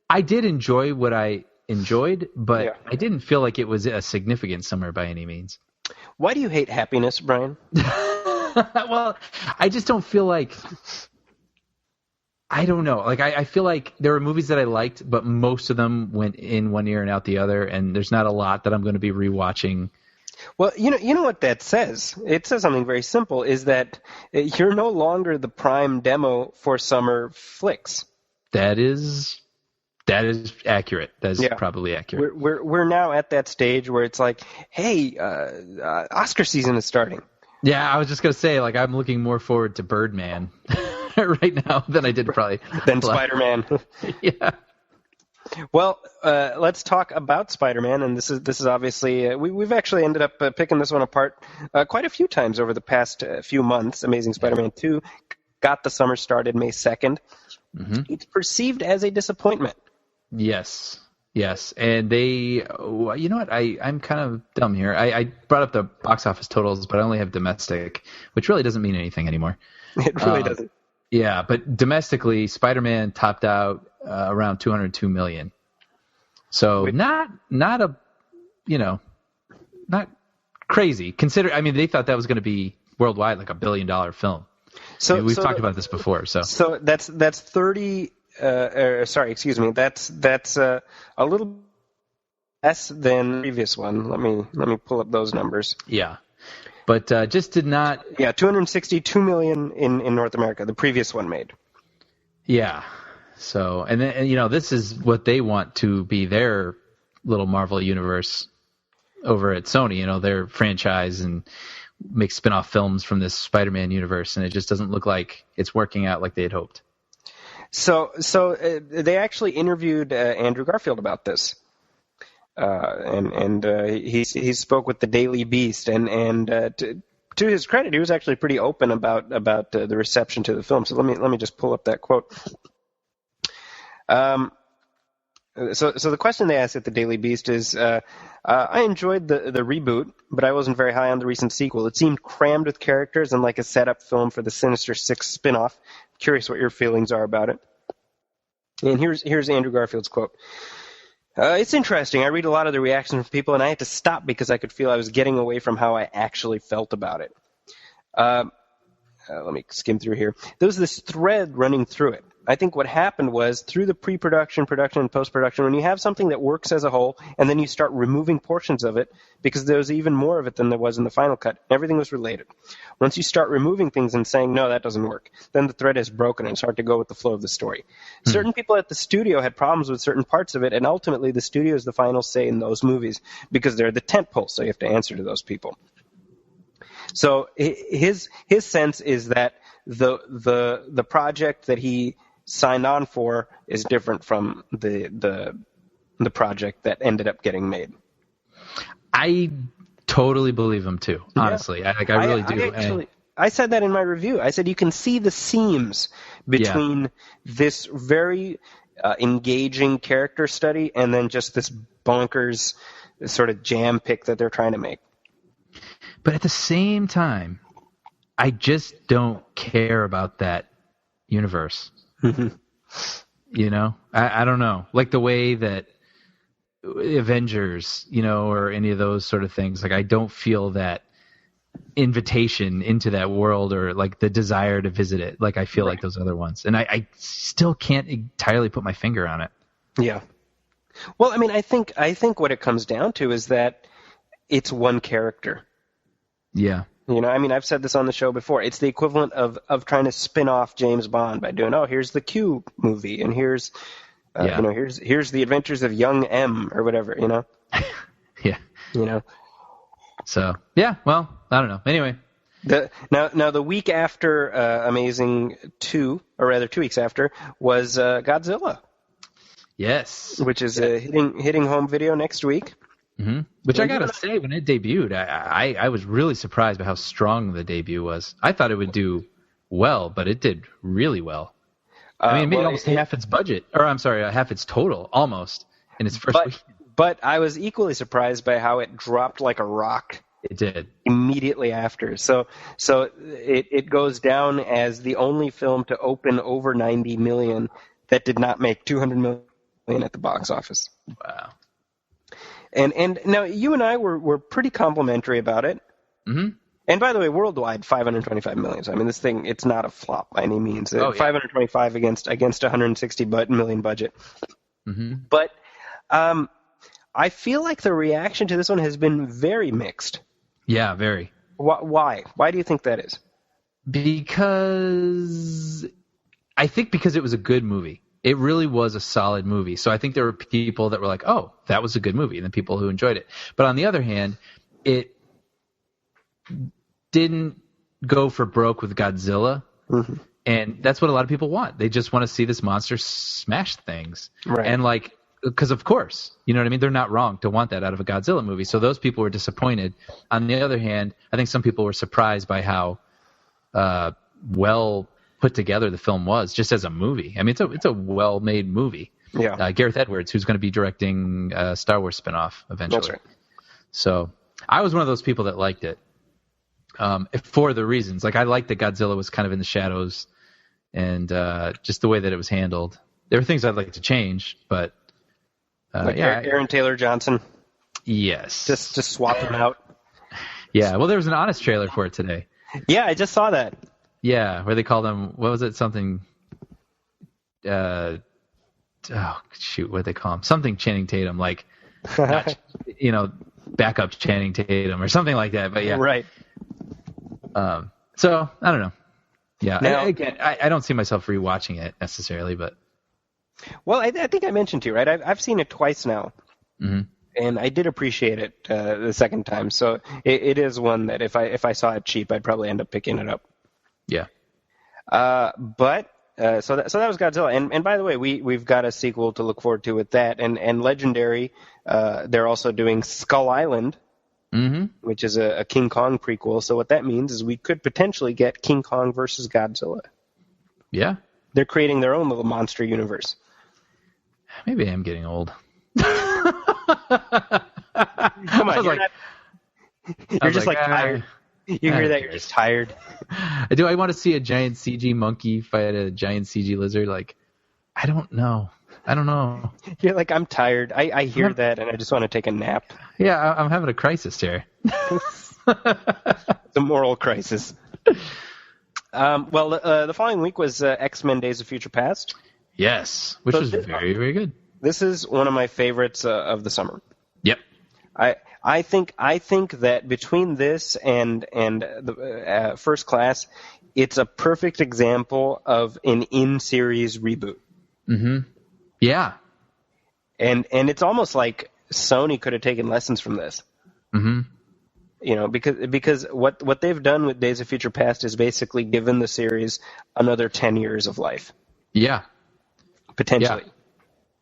I did enjoy what I enjoyed, but I didn't feel like it was a significant summer by any means. Why do you hate happiness, Brian? Well, I just don't feel like... I don't know. Like, I feel like there were movies that I liked, but most of them went in one ear and out the other, and there's not a lot that I'm going to be rewatching. Well, you know what that says? It says something very simple, is that you're no longer the prime demo for summer flicks. That is accurate. That is probably accurate. We're now at that stage where it's like, hey, Oscar season is starting. Yeah, I was just going to say, like, I'm looking more forward to Birdman right now than I did probably. Than Spider-Man. Yeah. Well, let's talk about Spider-Man, and this is obviously we've actually ended up picking this one apart quite a few times over the past few months. Amazing Spider-Man 2 got the summer started May 2nd. It's perceived as a disappointment. Yes, and they, you know what? I'm kind of dumb here. I brought up the box office totals, but I only have domestic, which really doesn't mean anything anymore. It really doesn't. Yeah, but domestically, Spider-Man topped out around $202 million. So not crazy. They thought that was going to be worldwide like $1 billion film. So we've talked about this before. So that's 30. That's a little less than the previous one. Let me pull up those numbers. Yeah. But just did not... Yeah, $262 million in North America. The previous one made. Yeah. So, and this is what they want to be their little Marvel universe over at Sony. Their franchise, and make spin-off films from this Spider-Man universe, and it just doesn't look like it's working out like they had hoped. So they actually interviewed Andrew Garfield about this. And he spoke with the Daily Beast, and to his credit, he was actually pretty open about the reception to the film. So let me just pull up that quote. So the question they asked at the Daily Beast is, I enjoyed the reboot, but I wasn't very high on the recent sequel. It seemed crammed with characters and like a setup film for the Sinister Six spin-off. Curious what your feelings are about it. And here's Andrew Garfield's quote. It's interesting. I read a lot of the reactions from people, and I had to stop because I could feel I was getting away from how I actually felt about it. Let me skim through here. There was this thread running through it. I think what happened was through the pre-production, production, and post-production, when you have something that works as a whole, and then you start removing portions of it, because there was even more of it than there was in the final cut, everything was related. Once you start removing things and saying, no, that doesn't work, then the thread is broken and it's hard to go with the flow of the story. Certain people at the studio had problems with certain parts of it, and ultimately the studio is the final say in those movies, because they're the tentpole, so you have to answer to those people. So his sense is that the project that he signed on for is different from the project that ended up getting made. I totally believe him too. Honestly, I really do. I said that in my review. I said you can see the seams between this very engaging character study and then just this bonkers sort of jam pick that they're trying to make. But at the same time, I just don't care about that universe. You know, I don't know, like the way that Avengers, you know, or any of those sort of things. Like I don't feel that invitation into that world or like the desire to visit it. Like I feel like those other ones, and I still can't entirely put my finger on it. Yeah. Well, I mean, I think what it comes down to is that it's one character. Yeah. You know, I mean, I've said this on the show before. It's the equivalent of trying to spin off James Bond by doing, here's the Q movie, and here's, you know, here's the Adventures of Young M or whatever, you know? Yeah. You know? So, yeah, well, I don't know. Anyway. Now the week after Amazing 2, or rather 2 weeks after, was Godzilla. Yes. Which is hitting home video next week. Mm-hmm. Which I gotta say, when it debuted, I was really surprised by how strong the debut was. I thought it would do well, but it did really well. I mean, it made almost half its budget, or I'm sorry, half its total, almost, in its first week. But I was equally surprised by how it dropped like a rock. It did. Immediately after. So it goes down as the only film to open over 90 million that did not make 200 million at the box office. Wow. And now you and I were pretty complimentary about it. Mm-hmm. And by the way, worldwide, 525 million. So, I mean, this thing, it's not a flop by any means. 525 against 160 million budget. Mm-hmm. But I feel like the reaction to this one has been very mixed. Yeah, very. Why? Why do you think that is? Because it was a good movie. It really was a solid movie. So I think there were people that were like, oh, that was a good movie, and then people who enjoyed it. But on the other hand, it didn't go for broke with Godzilla. Mm-hmm. And that's what a lot of people want. They just want to see this monster smash things. Right. And like, because of course, you know what I mean? They're not wrong to want that out of a Godzilla movie. So those people were disappointed. On the other hand, I think some people were surprised by how well put together the film was, just as a movie. I mean, it's a well-made movie. Yeah. Gareth Edwards, who's going to be directing a Star Wars spinoff eventually. That's right. So I was one of those people that liked it for the reasons. Like I liked that Godzilla was kind of in the shadows, and just the way that it was handled. There were things I'd like to change, but Aaron Taylor Johnson. Yes. Just swap him out. Yeah. Well, there was an honest trailer for it today. Yeah, I just saw that. Yeah, where they called him, what was it? Something, what did they call him? Something Channing Tatum, like, not, backup Channing Tatum or something like that. But yeah. Right. So, I don't know. Yeah. Now, I don't see myself rewatching it necessarily, but. Well, I think I mentioned to you, right? I've seen it twice now. Mm-hmm. And I did appreciate it the second time. So it is one that if I saw it cheap, I'd probably end up picking it up. Yeah. So that was Godzilla. And by the way, we've got a sequel to look forward to with that. And Legendary, they're also doing Skull Island, mm-hmm. which is a King Kong prequel. So what that means is we could potentially get King Kong versus Godzilla. Yeah. They're creating their own little monster universe. Maybe I am getting old. Come on, you're just like tired. You hear that, you're just tired. Do I want to see a giant CG monkey fight a giant CG lizard? Like, I don't know. You're like, I'm tired. I hear that, and I just want to take a nap. Yeah, I'm having a crisis here. It's a moral crisis. The following week was X-Men Days of Future Past. Yes, which was very, very good. This is one of my favorites of the summer. Yep. I think that between this and the First Class, it's a perfect example of an in-series reboot. Mm-hmm. Yeah. And it's almost like Sony could have taken lessons from this. Mm-hmm. You know, because what they've done with Days of Future Past is basically given the series another 10 years of life. Yeah. Potentially.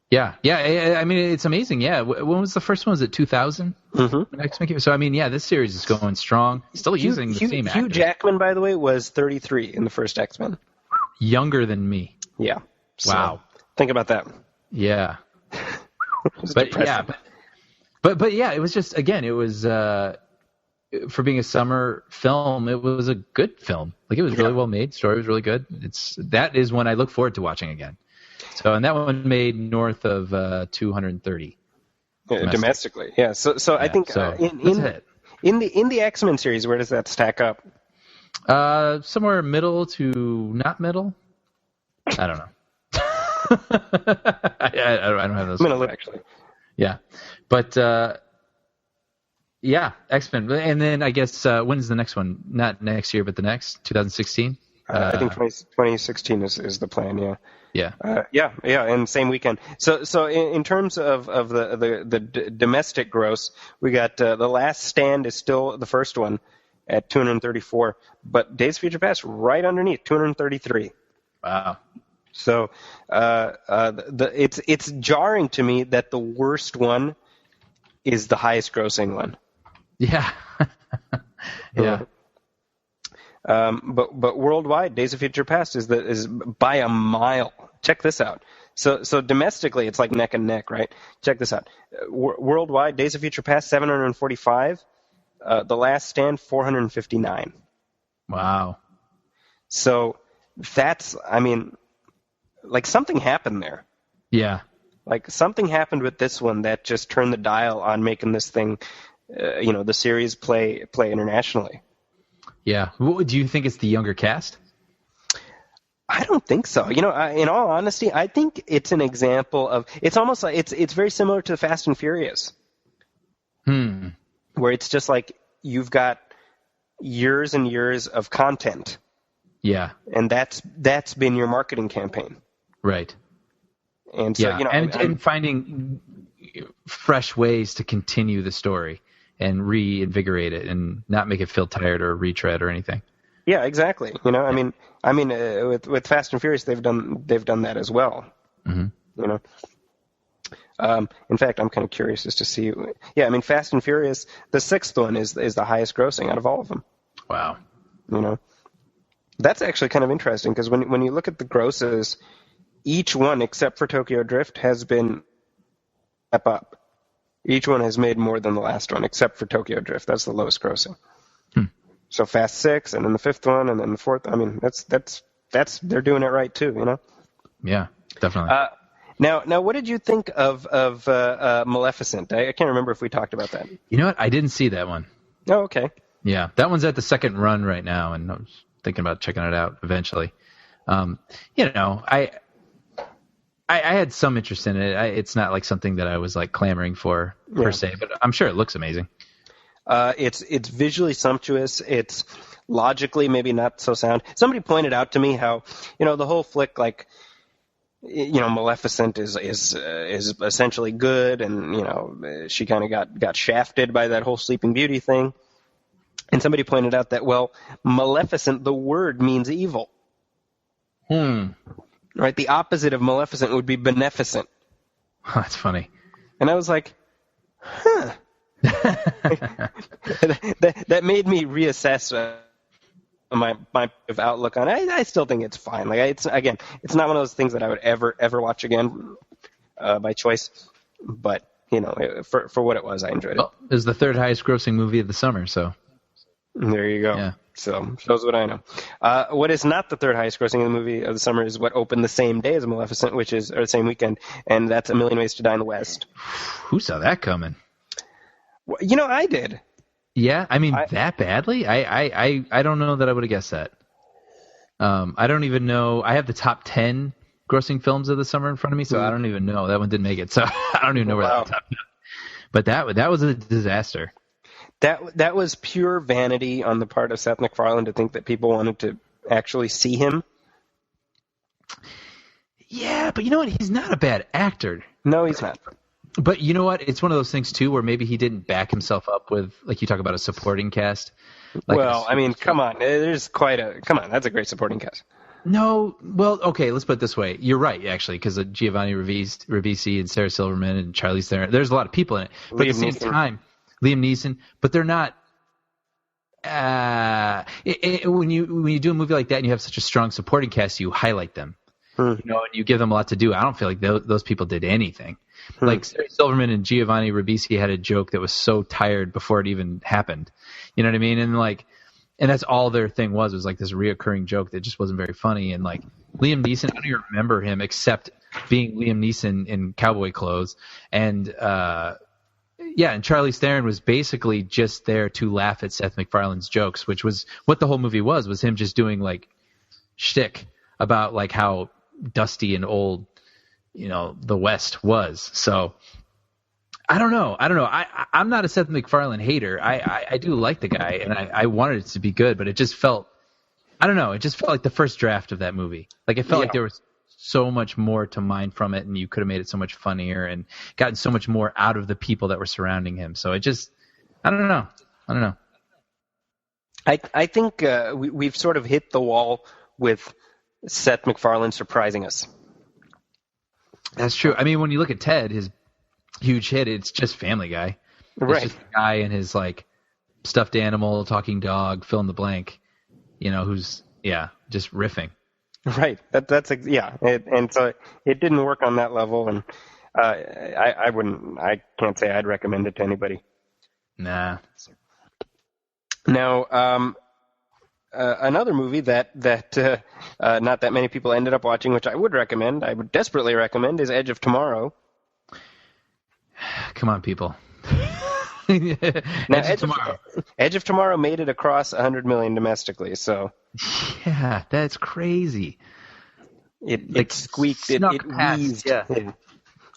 Yeah. I mean, it's amazing. Yeah. When was the first one? Was it 2000? Mm-hmm. So, I mean, yeah, this series is going strong. Still using the same actor. Hugh Jackman, by the way, was 33 in the first X-Men. Younger than me. Yeah. So, wow. Think about that. Yeah. But yeah, it was just, again, it was, for being a summer film, it was a good film. Like, it was really well made. Story was really good. That is one I look forward to watching again. So, and that one made north of 230 domestically. Yeah. So I think in the X-Men series, where does that stack up? Somewhere middle to not middle. I don't know. I don't have those. Middle, actually. Yeah, but X-Men, and then I guess when's the next one? Not next year, but the next 2016. I think 2016 is the plan. Yeah. Yeah. And same weekend. So in terms of the domestic gross, we got The Last Stand is still the first one at 234, but Days of Future Past right underneath, 233. Wow. So it's jarring to me that the worst one is the highest grossing one. Yeah. Yeah. But worldwide, Days of Future Past is by a mile. Check this out. So domestically, it's like neck and neck, right? Check this out. Worldwide, Days of Future Past 745. The Last Stand 459. Wow. So that's, I mean, like something happened there. Yeah. Like something happened with this one that just turned the dial on making this thing, the series play internationally. Yeah. Do you think it's the younger cast? I don't think so. In all honesty, I think it's an example of, it's almost like, it's very similar to Fast and Furious. Where it's just like, you've got years and years of content. Yeah. And that's been your marketing campaign. Right. And so, and finding fresh ways to continue the story and reinvigorate it and not make it feel tired or retread or anything. Yeah, exactly. With Fast and Furious, they've done that as well. Mm-hmm. In fact, I'm kind of curious as to see. Yeah, I mean, Fast and Furious, the sixth one is the highest grossing out of all of them. Wow. That's actually kind of interesting because when you look at the grosses, each one except for Tokyo Drift has been step up. Each one has made more than the last one except for Tokyo Drift. That's the lowest grossing. So Fast 6, and then the fifth one, and then the fourth. I mean, that's they're doing it right too. Yeah, definitely. Now, what did you think of Maleficent? I can't remember if we talked about that. You know what? I didn't see that one. Oh, okay. Yeah, that one's at the second run right now, and I was thinking about checking it out eventually. I had some interest in it. It's not like something that I was like clamoring for per se, but I'm sure it looks amazing. It's visually sumptuous. It's logically maybe not so sound. Somebody pointed out to me how the whole flick, like, Maleficent is essentially good, and she kind of got shafted by that whole Sleeping Beauty thing. And somebody pointed out that, well, Maleficent, the word means evil. Right? The opposite of Maleficent would be beneficent. That's funny. And I was like, huh. that made me reassess my outlook on it. I still think it's fine. Like it's not one of those things that I would ever watch again. by choice, but for what it was, I enjoyed it. Well, it was the third highest grossing movie of the summer, so there you go. Yeah. So shows what I know. What is not the third highest grossing movie of the summer is what opened the same day as Maleficent, or the same weekend, and that's A Million Ways to Die in the West. Who saw that coming? Well, I did. Yeah, I mean, that badly? I don't know that I would have guessed that. I don't even know. I have the top 10 grossing films of the summer in front of me, so I don't even know. That one didn't make it, so I don't even know where that top. But that was a disaster. That was pure vanity on the part of Seth MacFarlane to think that people wanted to actually see him. Yeah, but you know what? He's not a bad actor. No, he's not. But you know what? It's one of those things, too, where maybe he didn't back himself up with, like you talk about a supporting cast. Come on. That's a great supporting cast. No, well, okay, let's put it this way. You're right, actually, because Giovanni Ribisi and Sarah Silverman and Charlize Theron, there's a lot of people in it. But at the same time, Liam Neeson, but they're not. When you do a movie like that and you have such a strong supporting cast, you highlight them, and you give them a lot to do. I don't feel like those people did anything. Like Sarah Silverman and Giovanni Ribisi had a joke that was so tired before it even happened. You know what I mean? And that's all their thing was like this reoccurring joke that just wasn't very funny. And like Liam Neeson, I don't even remember him except being Liam Neeson in cowboy clothes. And and Charlize Theron was basically just there to laugh at Seth MacFarlane's jokes, which was what the whole movie was him just doing like shtick about like how dusty and old, the West was. So I don't know. I'm not a Seth MacFarlane hater. I do like the guy, and I wanted it to be good, but it just felt, I don't know. It just felt like the first draft of that movie. Like it felt like there was so much more to mine from it, and you could have made it so much funnier and gotten so much more out of the people that were surrounding him. So it just, I don't know. I think we've sort of hit the wall with Seth MacFarlane surprising us. That's true. I mean, when you look at Ted, his huge hit, it's just Family Guy. Right. It's just a guy and his like stuffed animal, talking dog, fill in the blank, who's just riffing. Right. And so it didn't work on that level, and I can't say I'd recommend it to anybody. Nah. Now, another movie that not that many people ended up watching, which I would desperately recommend, is Edge of Tomorrow. Come on, people. Now, Edge of Tomorrow made it across 100 million domestically, so yeah, that's crazy. It squeaked. It wheezed.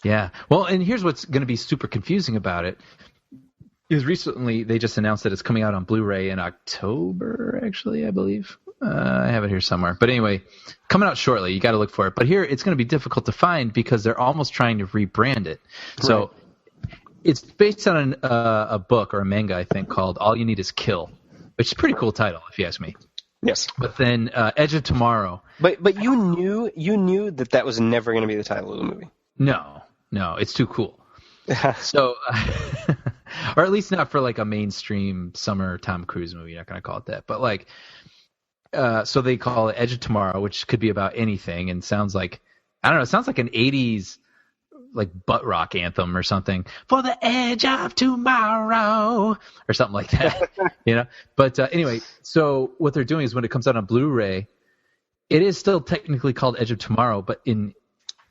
Yeah. Well, and here's what's going to be super confusing about it. Is recently they just announced that it's coming out on Blu-ray in October, actually, I believe. I have it here somewhere. But anyway, coming out shortly. You got to look for it. But here it's going to be difficult to find because they're almost trying to rebrand it. So it's based on a book or a manga, I think, called All You Need Is Kill, which is a pretty cool title, if you ask me. Yes. But then Edge of Tomorrow. But you knew that was never going to be the title of the movie. No, it's too cool. So, or at least not for like a mainstream summer Tom Cruise movie. You're not going to call it that. But like, so they call it Edge of Tomorrow, which could be about anything, and sounds like, I don't know, it sounds like an 80s like butt rock anthem or something. For the edge of tomorrow, or something like that, But anyway, so what they're doing is when it comes out on Blu-ray, it is still technically called Edge of Tomorrow, but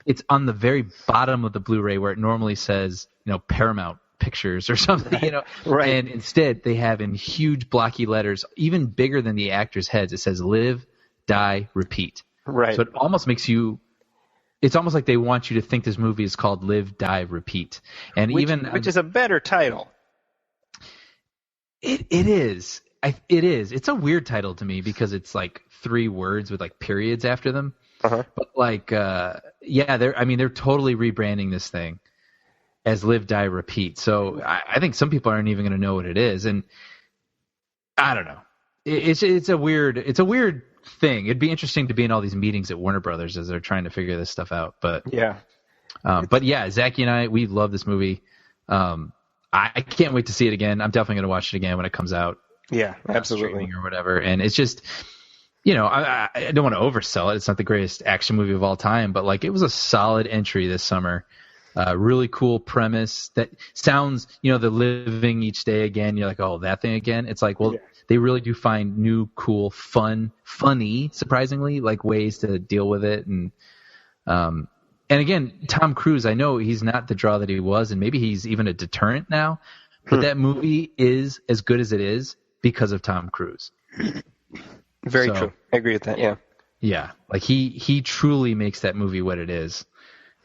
it's on the very bottom of the Blu-ray where it normally says, Paramount Pictures or something, Right. And instead they have in huge blocky letters, even bigger than the actors' heads, it says Live, Die, Repeat. Right. So it almost makes you, it's almost like they want you to think this movie is called Live, Die, Repeat. And which is a better title. It is. It is. It's a weird title to me because it's like 3 words with like periods after them. Uh-huh. But like, they're totally rebranding this thing as Live, Die, Repeat. So I think some people aren't even going to know what it is, and I don't know. It's a weird thing. It'd be interesting to be in all these meetings at Warner Brothers as they're trying to figure this stuff out. But Zachy and I, we love this movie. I can't wait to see it again. I'm definitely going to watch it again when it comes out. Yeah, absolutely. Streaming or whatever. And it's just, I don't want to oversell it. It's not the greatest action movie of all time, but like it was a solid entry this summer Really cool premise that sounds, the living each day again. You're like, oh, that thing again. It's like, well, they really do find new, cool, funny, surprisingly, like ways to deal with it. And again, Tom Cruise, I know he's not the draw that he was, and maybe he's even a deterrent now, but that movie is as good as it is because of Tom Cruise. Very true. I agree with that. Yeah. Yeah. Like he truly makes that movie what it is.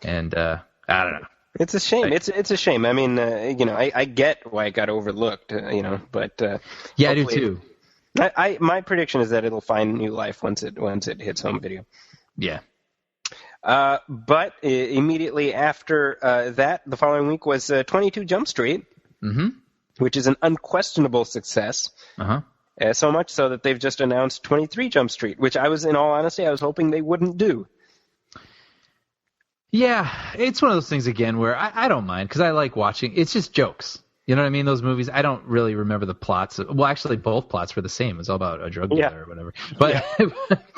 And, I don't know. It's a shame. It's a shame. I mean, I get why it got overlooked, but yeah, I do too. My prediction is that it'll find new life once it hits home video. Yeah. But immediately after that, the following week was 22 Jump Street, which is an unquestionable success. So much so that they've just announced 23 Jump Street, which in all honesty, I was hoping they wouldn't do. Yeah, it's one of those things, again, where I don't mind, because I like watching. It's just jokes. You know what I mean? Those movies, I don't really remember the plots. Well, actually, both plots were the same. It's all about a drug dealer or whatever. But,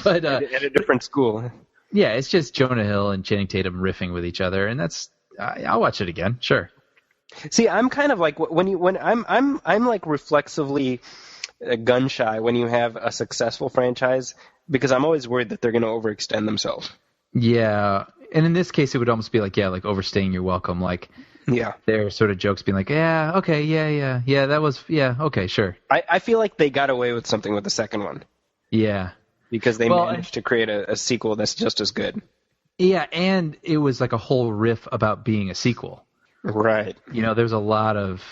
but at a different school. Yeah, it's just Jonah Hill and Channing Tatum riffing with each other, and I'll watch it again, sure. See, I'm kind of like I'm like reflexively gun shy when you have a successful franchise, because I'm always worried that they're going to overextend themselves. Yeah. And in this case, it would almost be like, like overstaying your welcome. Like, their sort of jokes being like, yeah, okay, yeah, that was, okay, sure. I feel like they got away with something with the second one. Yeah. Because they managed to create a sequel that's just as good. Yeah, and it was like a whole riff about being a sequel. Right. There's a lot of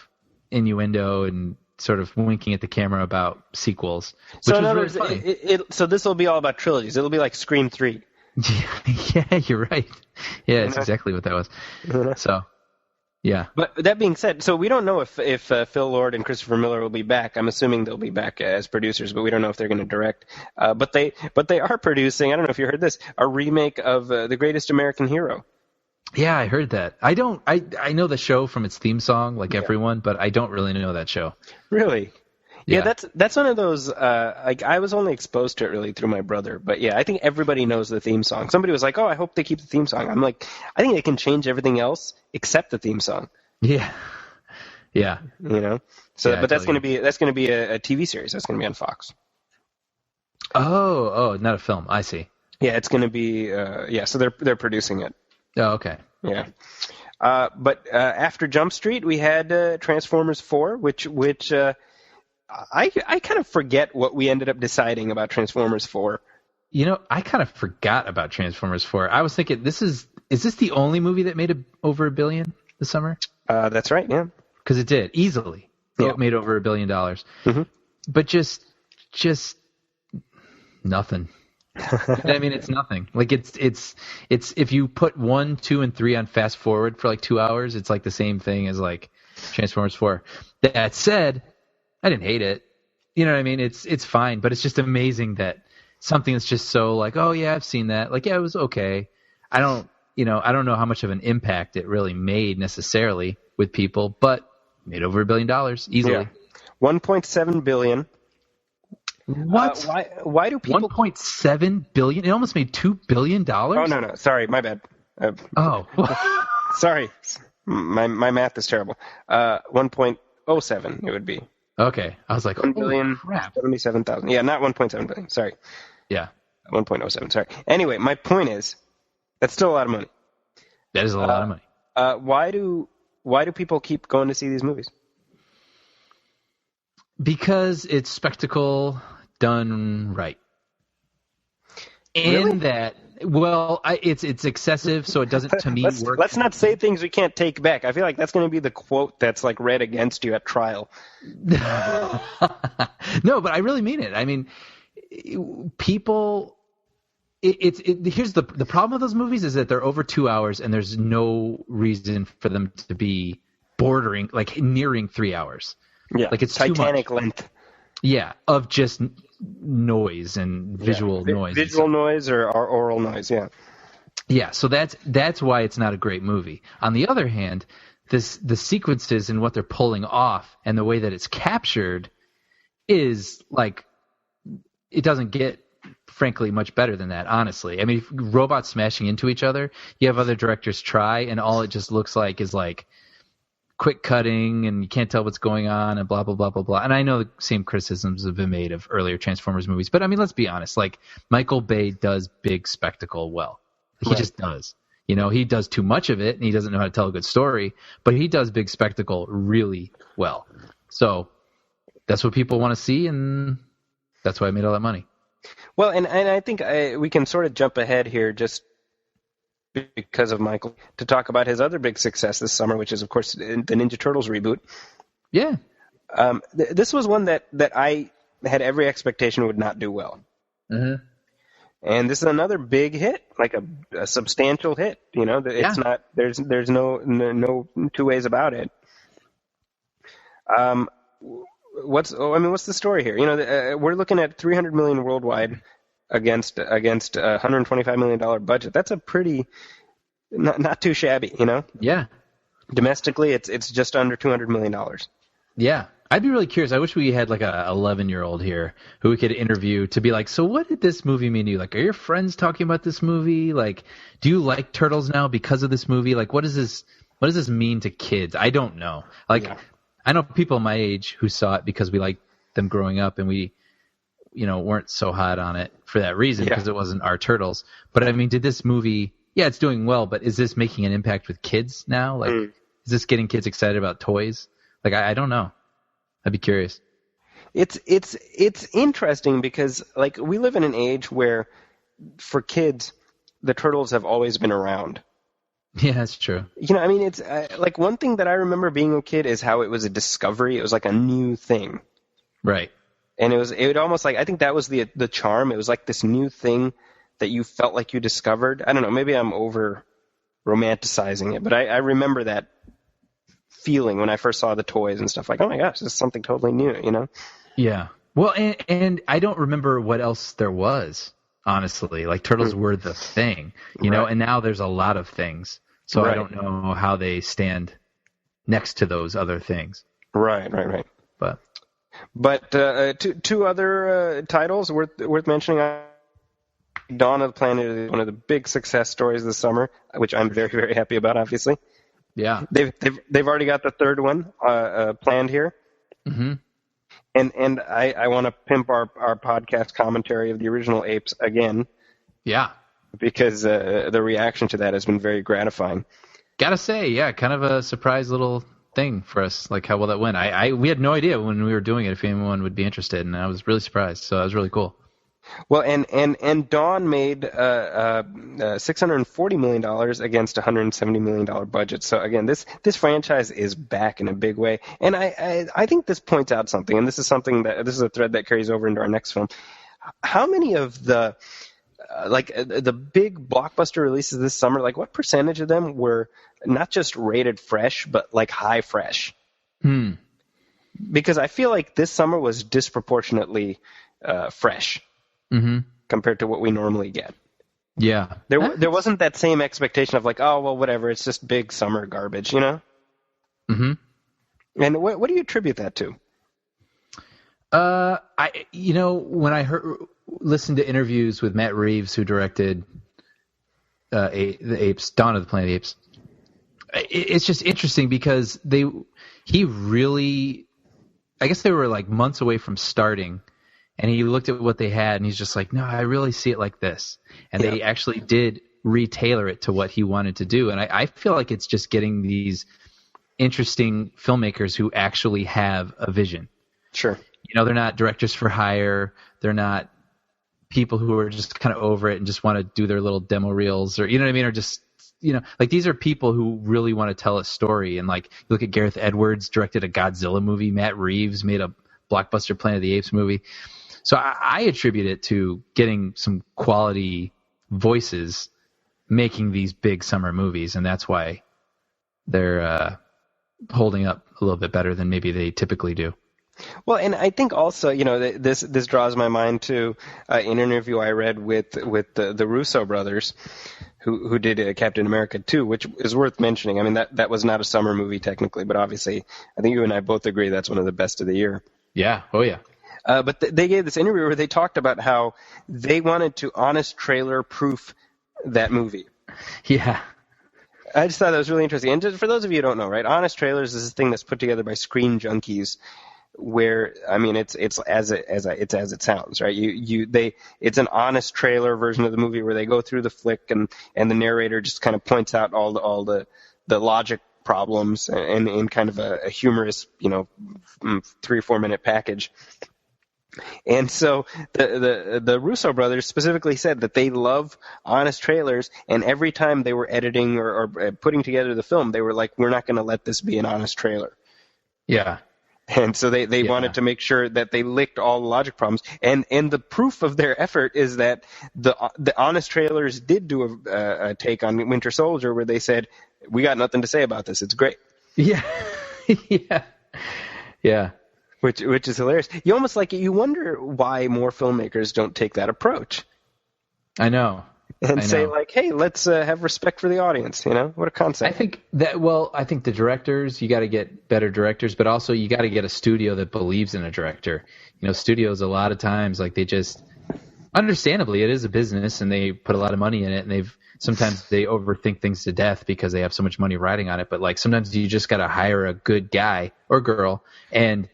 innuendo and sort of winking at the camera about sequels. Which so, was really funny. So this will be all about trilogies. It'll be like Scream 3. Yeah, you're right. Yeah, it's exactly what that was. So, yeah. But that being said, so we don't know if Phil Lord and Christopher Miller will be back. I'm assuming they'll be back as producers, but we don't know if they're going to direct. But they are producing, I don't know if you heard this, a remake of The Greatest American Hero. Yeah, I heard that. I know the show from its theme song, like everyone, but I don't really know that show. Really? Yeah, that's one of those, I was only exposed to it really through my brother, but yeah, I think everybody knows the theme song. Somebody was like, oh, I hope they keep the theme song. I'm like, I think they can change everything else except the theme song. Yeah. Yeah. So, but that's going to be a TV series. That's going to be on Fox. Oh, not a film. I see. Yeah, it's going to be, so they're producing it. Oh, okay. Yeah. But after Jump Street, we had Transformers 4, which I kind of forget what we ended up deciding about Transformers 4. I kind of forgot about Transformers 4. I was thinking, is this the only movie that made over $1 billion this summer? That's right, yeah. Because it did, easily. Yeah. It made over $1 billion. Mm-hmm. But just nothing. I mean, it's nothing. Like it's if you put 1, 2, and 3 on fast forward for like 2 hours, it's like the same thing as like Transformers 4. That said, I didn't hate it. You know what I mean? It's fine, but it's just amazing that something that's just so like, oh yeah, I've seen that. Like, yeah, it was okay. I don't know how much of an impact it really made necessarily with people, but made over $1 billion easily. Yeah. 1.7 billion. What? Why do people 1.7 billion? It almost made $2 billion. Oh no, sorry, my bad. Sorry, my math is terrible. 1.07 it would be. Okay, I was like, 1,077,000. Yeah, not 1.7 billion. Sorry. Yeah. 1.07. Sorry. Anyway, my point is, that's still a lot of money. That is a lot of money. Why do people keep going to see these movies? Because it's spectacle done right. Really? And that, it's excessive, so it doesn't, to me, work. Let's not say things we can't take back. I feel like that's going to be the quote that's like read against you at trial. No, but I really mean it. I mean, people. Here's the problem with those movies is that they're over 2 hours, and there's no reason for them to be bordering, like nearing 3 hours. Yeah, like it's Titanic too much. length. Yeah, of just noise and visual noise. Visual noise or oral noise, yeah. Yeah, so that's why it's not a great movie. On the other hand, the sequences and what they're pulling off and the way that it's captured is like, it doesn't get frankly much better than that, honestly. I mean, robots smashing into each other, you have other directors try, and all it just looks like is like quick cutting, and you can't tell what's going on, and blah, blah, blah, blah, blah. And I know the same criticisms have been made of earlier Transformers movies, but I mean, let's be honest. Like, Michael Bay does big spectacle well. He just does. You know, he does too much of it, and he doesn't know how to tell a good story, but he does big spectacle really well. So that's what people want to see, and that's why I made all that money. Well, and I think we can sort of jump ahead here just because of Michael to talk about his other big success this summer, which is, of course, the Ninja Turtles reboot. Yeah. This was one that I had every expectation would not do well. Mm-hmm. And this is another big hit, like a substantial hit. You know, it's not. There's no two ways about it. What's the story here? You know, we're looking at $300 million worldwide against a $125 million budget. That's a pretty not too shabby, you know. Yeah. Domestically, it's just under $200 million. Yeah. I'd be really curious. I wish we had like a 11-year-old here who we could interview to be like, so what did this movie mean to you? Like, are your friends talking about this movie? Like, do you like Turtles now because of this movie? Like, what does this mean to kids? I don't know. Like, I know people my age who saw it because we liked them growing up, and we, weren't so hot on it for that reason because it wasn't our Turtles. But I mean, did this movie? Yeah, it's doing well, but is this making an impact with kids now? Like, is this getting kids excited about toys? Like, I don't know. I'd be curious. It's interesting because, like, we live in an age where, for kids, the Turtles have always been around. Yeah, that's true. You know, I mean, it's like one thing that I remember being a kid is how it was a discovery. It was like a new thing. Right. And it would almost like, I think that was the charm. It was like this new thing that you felt like you discovered. I don't know, maybe I'm over romanticizing it, but I remember that feeling when I first saw the toys and stuff, like, oh my gosh, this is something totally new, you know? Yeah. Well, and I don't remember what else there was, honestly. Like, Turtles were the thing, you know, and now there's a lot of things. So I don't know how they stand next to those other things. Right. But two other titles worth mentioning. Dawn of the Planet is one of the big success stories this summer, which I'm very, very happy about, obviously. Yeah. They've already got the third one planned here. Mm-hmm. And I want to pimp our podcast commentary of the original Apes again. Yeah. Because the reaction to that has been very gratifying. Gotta say, yeah, kind of a surprise little thing for us, like how well that went. We had no idea when we were doing it if anyone would be interested, and I was really surprised. So that was really cool. Well, and Dawn made $640 million against a $170 million budget. So again, this franchise is back in a big way, and I think this points out something, and this is a thread that carries over into our next film. How many of the the big blockbuster releases this summer, like what percentage of them were not just rated fresh, but like high fresh? Because I feel like this summer was disproportionately fresh. Mm-hmm. Compared to what we normally get. Yeah. There wasn't that same expectation of like, oh, well, whatever, it's just big summer garbage, you know? Mm-hmm. And what do you attribute that to? When I listened to interviews with Matt Reeves, who directed the Apes, Dawn of the Planet of the Apes, it's just interesting because he really, I guess they were like months away from starting. And he looked at what they had, and he's just like, no, I really see it like this. And they actually did retailor it to what he wanted to do. And I feel like it's just getting these interesting filmmakers who actually have a vision. Sure. You know, they're not directors for hire. They're not people who are just kind of over it and just want to do their little demo reels, or, you know what I mean? Or just, you know, like these are people who really want to tell a story. And like, you look at Gareth Edwards, directed a Godzilla movie. Matt Reeves made a blockbuster Planet of the Apes movie. So I attribute it to getting some quality voices making these big summer movies, and that's why they're holding up a little bit better than maybe they typically do. Well, and I think also, you know, this draws my mind to an interview I read with the Russo brothers, who did Captain America 2, which is worth mentioning. I mean, that was not a summer movie technically, but obviously I think you and I both agree that's one of the best of the year. Yeah. Oh, yeah. But they gave this interview where they talked about how they wanted to honest trailer proof that movie. Yeah. I just thought that was really interesting. And just for those of you who don't know, right, honest trailers is this thing that's put together by Screen Junkies, where I mean it's as it sounds, right? It's an honest trailer version of the movie where they go through the flick and the narrator just kind of points out all the logic problems and in kind of a humorous, 3 or 4 minute package. And so the Russo brothers specifically said that they love honest trailers, and every time they were editing or putting together the film, they were like, we're not going to let this be an honest trailer. Yeah. And so they wanted to make sure that they licked all the logic problems. And the proof of their effort is that the honest trailers did do a take on Winter Soldier where they said, we got nothing to say about this. It's great. Yeah. Yeah. Yeah. Which is hilarious. You almost you wonder why more filmmakers don't take that approach. I know. And say hey, let's have respect for the audience. What a concept. I think the directors, you got to get better directors, but also you got to get a studio that believes in a director. Studios a lot of times, they just, understandably, it is a business and they put a lot of money in it, and sometimes they overthink things to death because they have so much money riding on it. But sometimes you just got to hire a good guy or girl and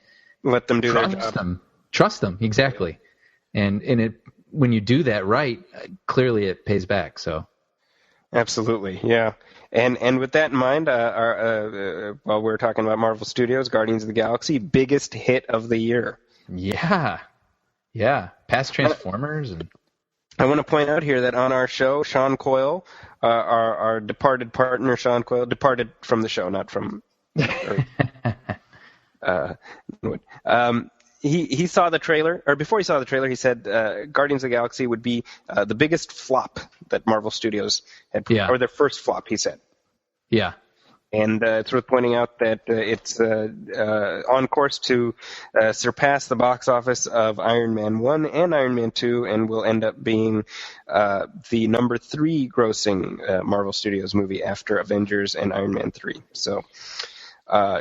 let them do their job. Trust them, exactly. And when you do that right, clearly it pays back. So, absolutely, yeah. And with that in mind, while we're talking about Marvel Studios, Guardians of the Galaxy, biggest hit of the year. Yeah. Past Transformers. And I want to point out here that on our show, Sean Coyle, our departed partner, Sean Coyle, departed from the show, not from. He saw the trailer, or before he saw the trailer, he said Guardians of the Galaxy would be the biggest flop that Marvel Studios had, or their first flop, he said. Yeah. And it's worth pointing out that it's on course to surpass the box office of Iron Man 1 and Iron Man 2, and will end up being the number 3 grossing Marvel Studios movie after Avengers and Iron Man 3. So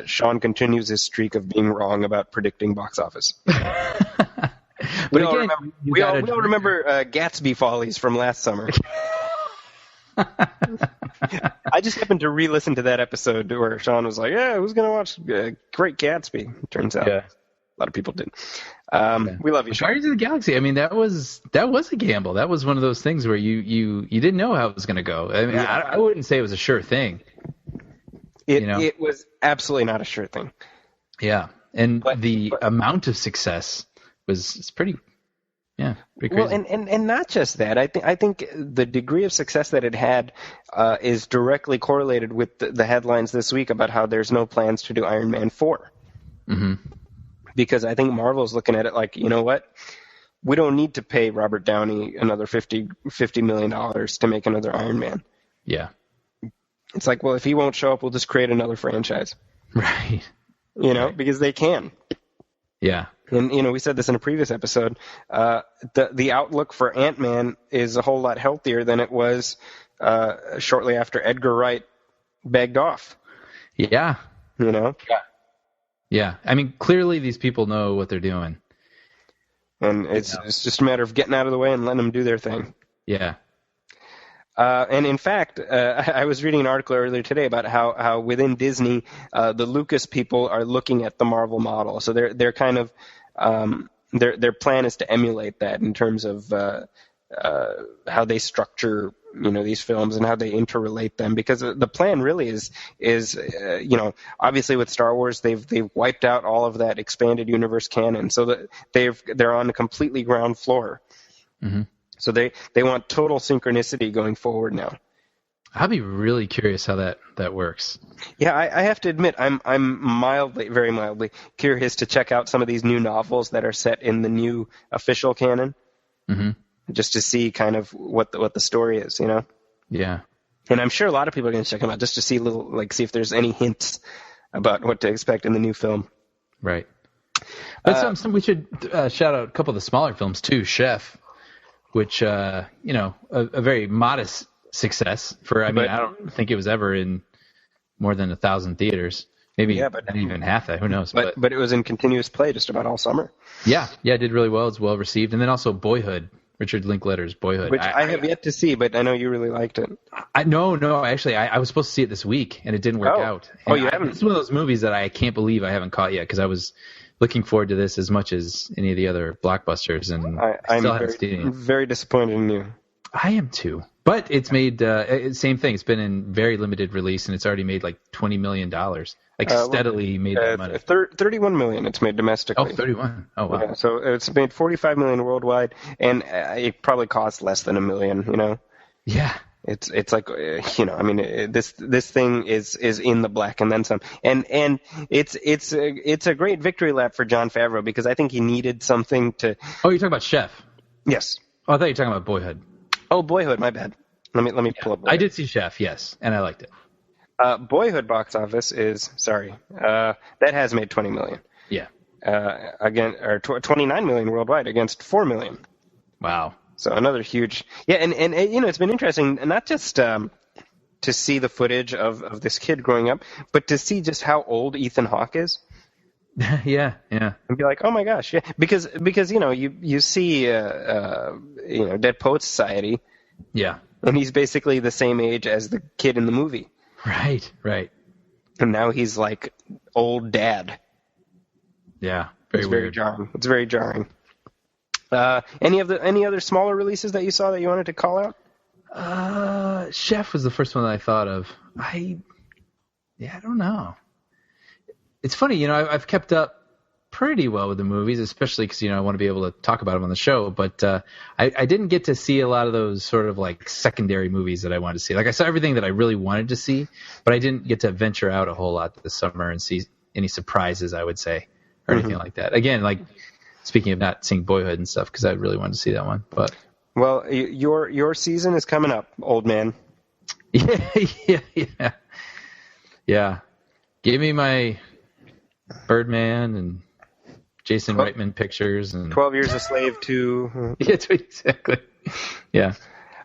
Sean continues his streak of being wrong about predicting box office. We all remember Gatsby Follies from last summer. I just happened to re-listen to that episode where Sean was like, yeah, who's going to watch Great Gatsby? Turns out a lot of people did. We love you, Sean. Guardians of the Galaxy, I mean, that was a gamble. That was one of those things where you didn't know how it was going to go. I mean, I wouldn't say it was a sure thing. It was absolutely not a sure thing. Yeah, and the amount of success was pretty crazy. Well, and not just that. I think the degree of success that it had is directly correlated with the headlines this week about how there's no plans to do Iron Man 4. Mm-hmm. Because I think Marvel's looking at it like, you know what? We don't need to pay Robert Downey another $50 million to make another Iron Man. Yeah. It's like, well, if he won't show up, we'll just create another franchise. Right. Because they can. Yeah. And, we said this in a previous episode. The outlook for Ant-Man is a whole lot healthier than it was shortly after Edgar Wright begged off. Yeah. Yeah. I mean, clearly these people know what they're doing. And it's just a matter of getting out of the way and letting them do their thing. Yeah. And in fact, I was reading an article earlier today about how within Disney, the Lucas people are looking at the Marvel model. So they're kind of their plan is to emulate that in terms of how they structure these films and how they interrelate them. Because the plan really is obviously with Star Wars they've wiped out all of that expanded universe canon, so that they're on a completely ground floor. Mm-hmm. So they want total synchronicity going forward now. I'd be really curious how that works. Yeah, I have to admit, I'm very mildly curious to check out some of these new novels that are set in the new official canon, just to see kind of what the story is, Yeah. And I'm sure a lot of people are going to check them out just to see see if there's any hints about what to expect in the new film. Right. But we should shout out a couple of the smaller films too. Chef, which a very modest success for. I don't think it was ever in more than 1,000 theaters. Maybe Yeah, but- not even half that. Who knows? But it was in continuous play just about all summer. Yeah, it did really well. It's well received. And then also Boyhood, Richard Linklater's Boyhood. Which I have yet to see, but I know you really liked it. No, actually, I was supposed to see it this week, and it didn't work out. Oh, And you haven't? It's one of those movies that I can't believe I haven't caught yet, because I was looking forward to this as much as any of the other blockbusters, and I still haven't seen it. very disappointed in you. I am too. But it's made, same thing, it's been in very limited release, and it's already made like $20 million. Steadily made that money. 31 million it's made domestically. Oh, 31. Oh, wow. Yeah, so it's made 45 million worldwide, and it probably costs less than $1 million, you know? Yeah. It's like, you know, I mean, this thing is in the black and then some. And it's a great victory lap for Jon Favreau, because I think he needed something to... Oh, you're talking about Chef? Yes. Oh, I thought you were talking about Boyhood. Oh, Boyhood, my bad. Let me pull up Boyhood. I did see Chef, yes, and I liked it. Boyhood box office is, that has made 20 million. Yeah. Again, or 29 million worldwide against 4 million. Wow. So another huge, and you know, it's been interesting, not just to see the footage of this kid growing up, but to see just how old Ethan Hawke is. Yeah. And be like, oh my gosh, yeah, because you know, you see you know, Dead Poets Society. Yeah. And he's basically the same age as the kid in the movie. Right. And now he's like old dad. Yeah. It's very jarring. It's very jarring. Any other smaller releases that you saw that you wanted to call out? Chef was the first one that I thought of. I don't know. It's funny, you know, I've kept up pretty well with the movies, especially because, you know, I want to be able to talk about them on the show. But I didn't get to see a lot of those sort of like secondary movies that I wanted to see. Like, I saw everything that I really wanted to see, but I didn't get to venture out a whole lot this summer and see any surprises, I would say, or anything like that. Again, like, speaking of not seeing Boyhood and stuff, because I really wanted to see that one. But well, your season is coming up, old man. Yeah. Give me my Birdman and Jason Reitman pictures and 12 Years a Slave 2. Yeah, exactly. Yeah.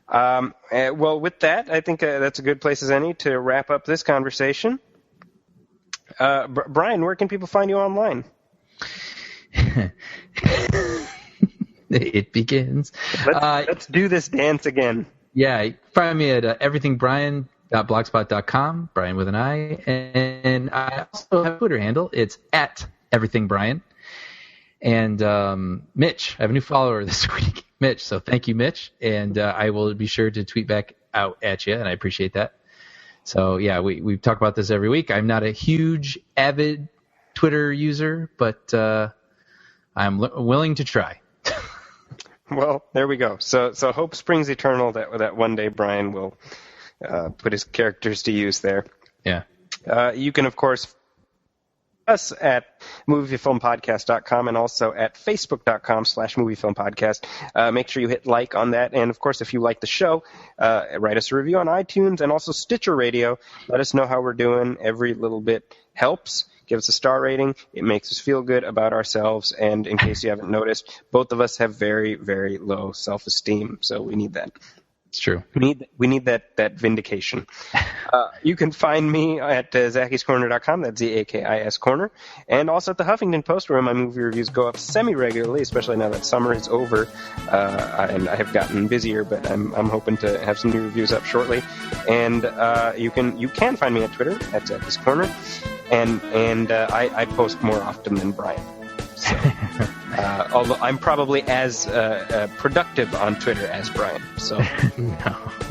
Well, with that, I think that's a good place as any to wrap up this conversation. Brian, where can people find you online? It begins. Let's do this dance again. Yeah, find me at everythingbrian.blogspot.com, Brian with an I, and I also have a Twitter handle. It's @everythingbrian. And Mitch, I have a new follower this week, Mitch. So thank you, Mitch, and I will be sure to tweet back out at you, and I appreciate that. So yeah, we talk about this every week. I'm not a huge avid Twitter user, but I'm willing to try. Well, there we go. So hope springs eternal that one day Brian will put his characters to use there. Yeah. You can, of course, us at MovieFilmPodcast.com and also at Facebook.com/MovieFilmPodcast. Make sure you hit like on that. And, of course, if you like the show, write us a review on iTunes and also Stitcher Radio. Let us know how we're doing. Every little bit helps. Give us a star rating. It makes us feel good about ourselves. And in case you haven't noticed, both of us have very, very low self-esteem. So we need that. It's true. We need that vindication. You can find me at Zackie'sCorner.com. That's ZAKIS Corner. And also at the Huffington Post, where my movie reviews go up semi-regularly, especially now that summer is over. And I have gotten busier, but I'm hoping to have some new reviews up shortly. And you can find me at Twitter at Zackie's Corner. And I post more often than Brian. So, although I'm probably as productive on Twitter as Brian. So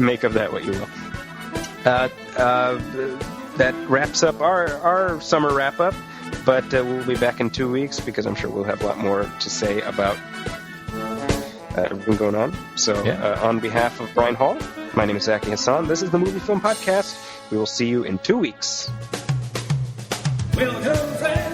make of that what you will. That wraps up our summer wrap-up. But we'll be back in 2 weeks because I'm sure we'll have a lot more to say about everything going on. So on behalf of Brian Hall, my name is Zackie Hassan. This is the Movie Film Podcast. We will see you in 2 weeks. Welcome, friends.